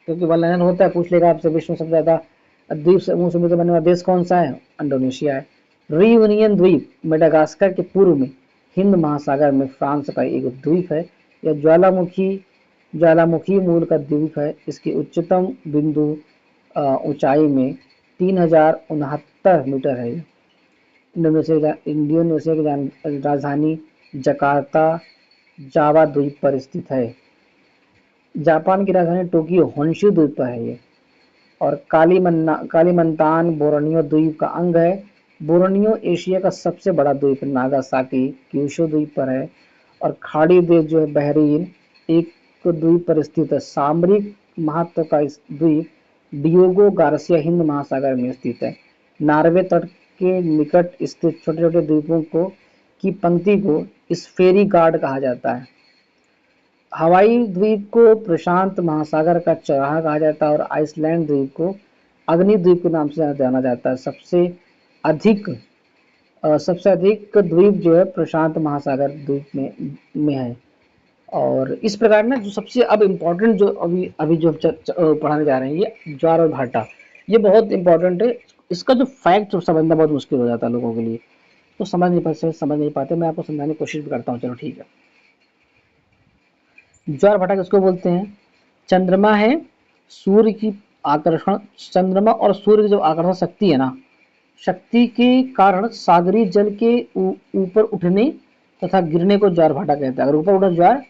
क्योंकि वर्णन होता है, पूछ लेगा आपसे विश्व में सबसे ज्यादा द्वीप समूह से मिलकर बने वाला देश कौन सा है, इंडोनेशिया है। रियूनियन द्वीप मेडागास्कर के पूर्व में हिंद महासागर में फ्रांस का एक द्वीप है। यह ज्वालामुखी मूल का द्वीप है। इसकी उच्चतम बिंदु ऊंचाई में 3069 मीटर है। इंडोनेशिया की राजधानी जकार्ता जावा द्वीप पर स्थित है। जापान की राजधानी टोक्यो होन्शु द्वीप पर है ये। और कालीमंतान बोर्नियो द्वीप का अंग है। बोर्नियो एशिया का सबसे बड़ा द्वीप नागासाकी क्यूशो द्वीप पर है। और खाड़ी द्वीप जो है बहरीन एक द्वीप पर स्थित है। सामरिक महत्व का इस द्वीप डियोगो गार्सिया हिंद महासागर में स्थित है। नॉर्वे तट के निकट स्थित छोटे छोटे द्वीपों की पंक्ति को स्फेरी गार्ड कहा जाता है। हवाई द्वीप को प्रशांत महासागर का चौराहा कहा जाता है। और आइसलैंड द्वीप को अग्नि द्वीप के नाम से जाना जाता है। सबसे अधिक द्वीप जो है प्रशांत महासागर द्वीप में है। और इस प्रकार ना जो सबसे अब इम्पोर्टेंट जो अभी जो पढ़ाने जा रहे हैं ये ज्वार और भाटा, ये बहुत इंपॉर्टेंट है। इसका जो फैक्ट समझना बहुत मुश्किल हो जाता है लोगों के लिए, तो समझ नहीं पाते। मैं आपको समझाने की कोशिश भी करता हूँ, चलो ठीक है। ज्वार भाटा किसको बोलते हैं? चंद्रमा है, सूर्य की आकर्षण, चंद्रमा और सूर्य की जो आकर्षण शक्ति है ना, शक्ति के कारण सागरी जल के ऊपर उठने तथा गिरने को ज्वार भाटा कहते हैं। अगर ऊपर उठा ज्वार,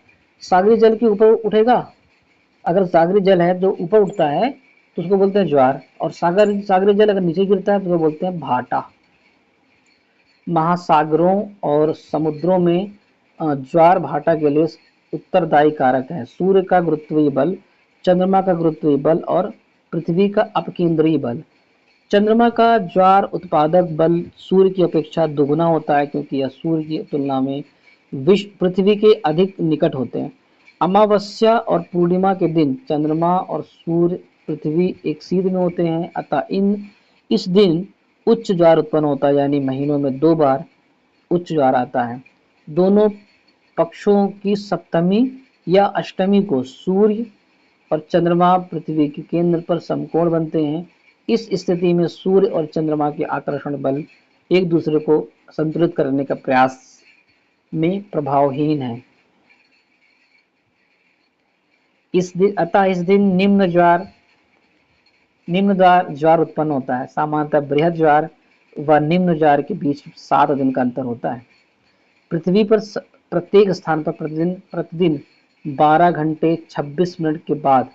सागरी जल के ऊपर उठेगा, अगर सागरी जल है जो ऊपर उठता है तो उसको बोलते हैं ज्वार। और सागरी जल अगर नीचे गिरता है तो उसको बोलते हैं भाटा। महासागरों और समुद्रों में ज्वार भाटा के लिए उत्तरदायी कारक है सूर्य का गुरुत्वीय बल, चंद्रमा का गुरुत्वीय बल और पृथ्वी का अपकेंद्रीय बल। चंद्रमा का ज्वार उत्पादक बल सूर्य की अपेक्षा दुगुना होता है, क्योंकि यह सूर्य की तुलना में विश्व पृथ्वी के अधिक निकट होते हैं। अमावस्या और पूर्णिमा के दिन चंद्रमा और सूर्य पृथ्वी एक सीध में होते हैं, अतः इस दिन उच्च ज्वार उत्पन्न होता है, यानी महीनों में 2 बार उच्च ज्वार आता है। दोनों पक्षों की सप्तमी या अष्टमी को सूर्य और चंद्रमा पृथ्वी के केंद्र पर समकोण बनते हैं। इस स्थिति में सूर्य और चंद्रमा के आकर्षण बल एक दूसरे को संतुलित करने का प्रयास में प्रभावहीन है। अतः इस दिन निम्न ज्वार उत्पन्न होता है। सामान्यतः बृहद ज्वार व निम्न ज्वार के बीच 7 दिन का अंतर होता है। पृथ्वी पर प्रत्येक स्थान पर प्रतिदिन 12 घंटे 26 मिनट के बाद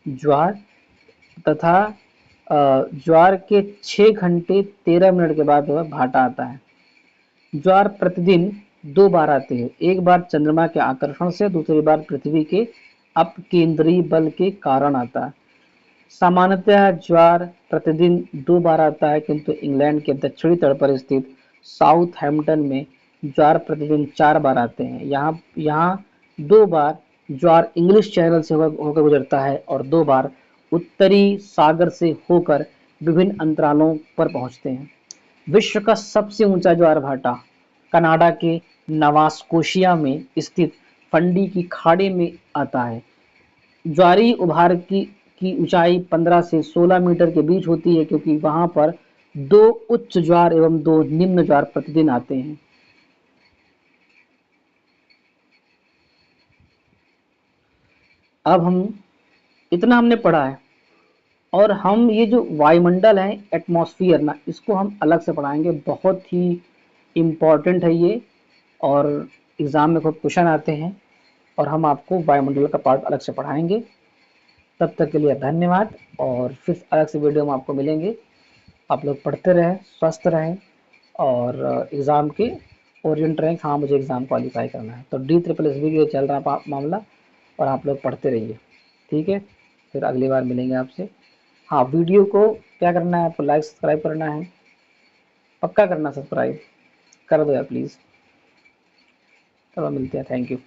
ज्वार तथा ज्वार के 6 घंटे 13 मिनट के बाद भाटा आता है। ज्वार प्रतिदिन 2 बार आते हैं, एक बार चंद्रमा के आकर्षण से, दूसरी बार पृथ्वी के अपकेंद्रीय बल के कारण आता है। सामान्यतः ज्वार प्रतिदिन 2 बार आता है, किंतु इंग्लैंड के दक्षिणी तट पर स्थित साउथहैम्पटन में ज्वार प्रतिदिन 4 बार आते हैं। यहाँ 2 बार ज्वार इंग्लिश चैनल से होकर गुजरता है और 2 बार उत्तरी सागर से होकर विभिन्न अंतरालों पर पहुंचते हैं। विश्व का सबसे ऊंचा ज्वार भाटा कनाडा के नवास्कोशिया में स्थित फंडी की खाड़ी में आता है। ज्वारी उभार की ऊंचाई 15 से 16 मीटर के बीच होती है, क्योंकि वहां पर 2 उच्च ज्वार एवं 2 निम्न ज्वार प्रतिदिन आते हैं। अब हम इतना हमने पढ़ा है, और हम ये जो वायुमंडल है, एटमॉस्फेयर ना, इसको हम अलग से पढ़ाएंगे। बहुत ही इम्पॉर्टेंट है ये, और एग्ज़ाम में खूब क्वेश्चन आते हैं, और हम आपको वायुमंडल का पार्ट अलग से पढ़ाएंगे। तब तक के लिए धन्यवाद, और फिर अलग से वीडियो में आपको मिलेंगे। आप लोग पढ़ते रहें, स्वस्थ रहें, और एग्ज़ाम के ओरिएंट रहें। हाँ, मुझे एग्ज़ाम क्वालिफाई करना है, तो DSSB के चल रहा मामला, और आप लोग पढ़ते रहिए, ठीक है। फिर अगली बार मिलेंगे आपसे। हाँ, वीडियो को क्या करना है, आपको लाइक सब्सक्राइब करना है, पक्का करना, सब्सक्राइब कर दो यार प्लीज़। चलो मिलते हैं, थैंक यू।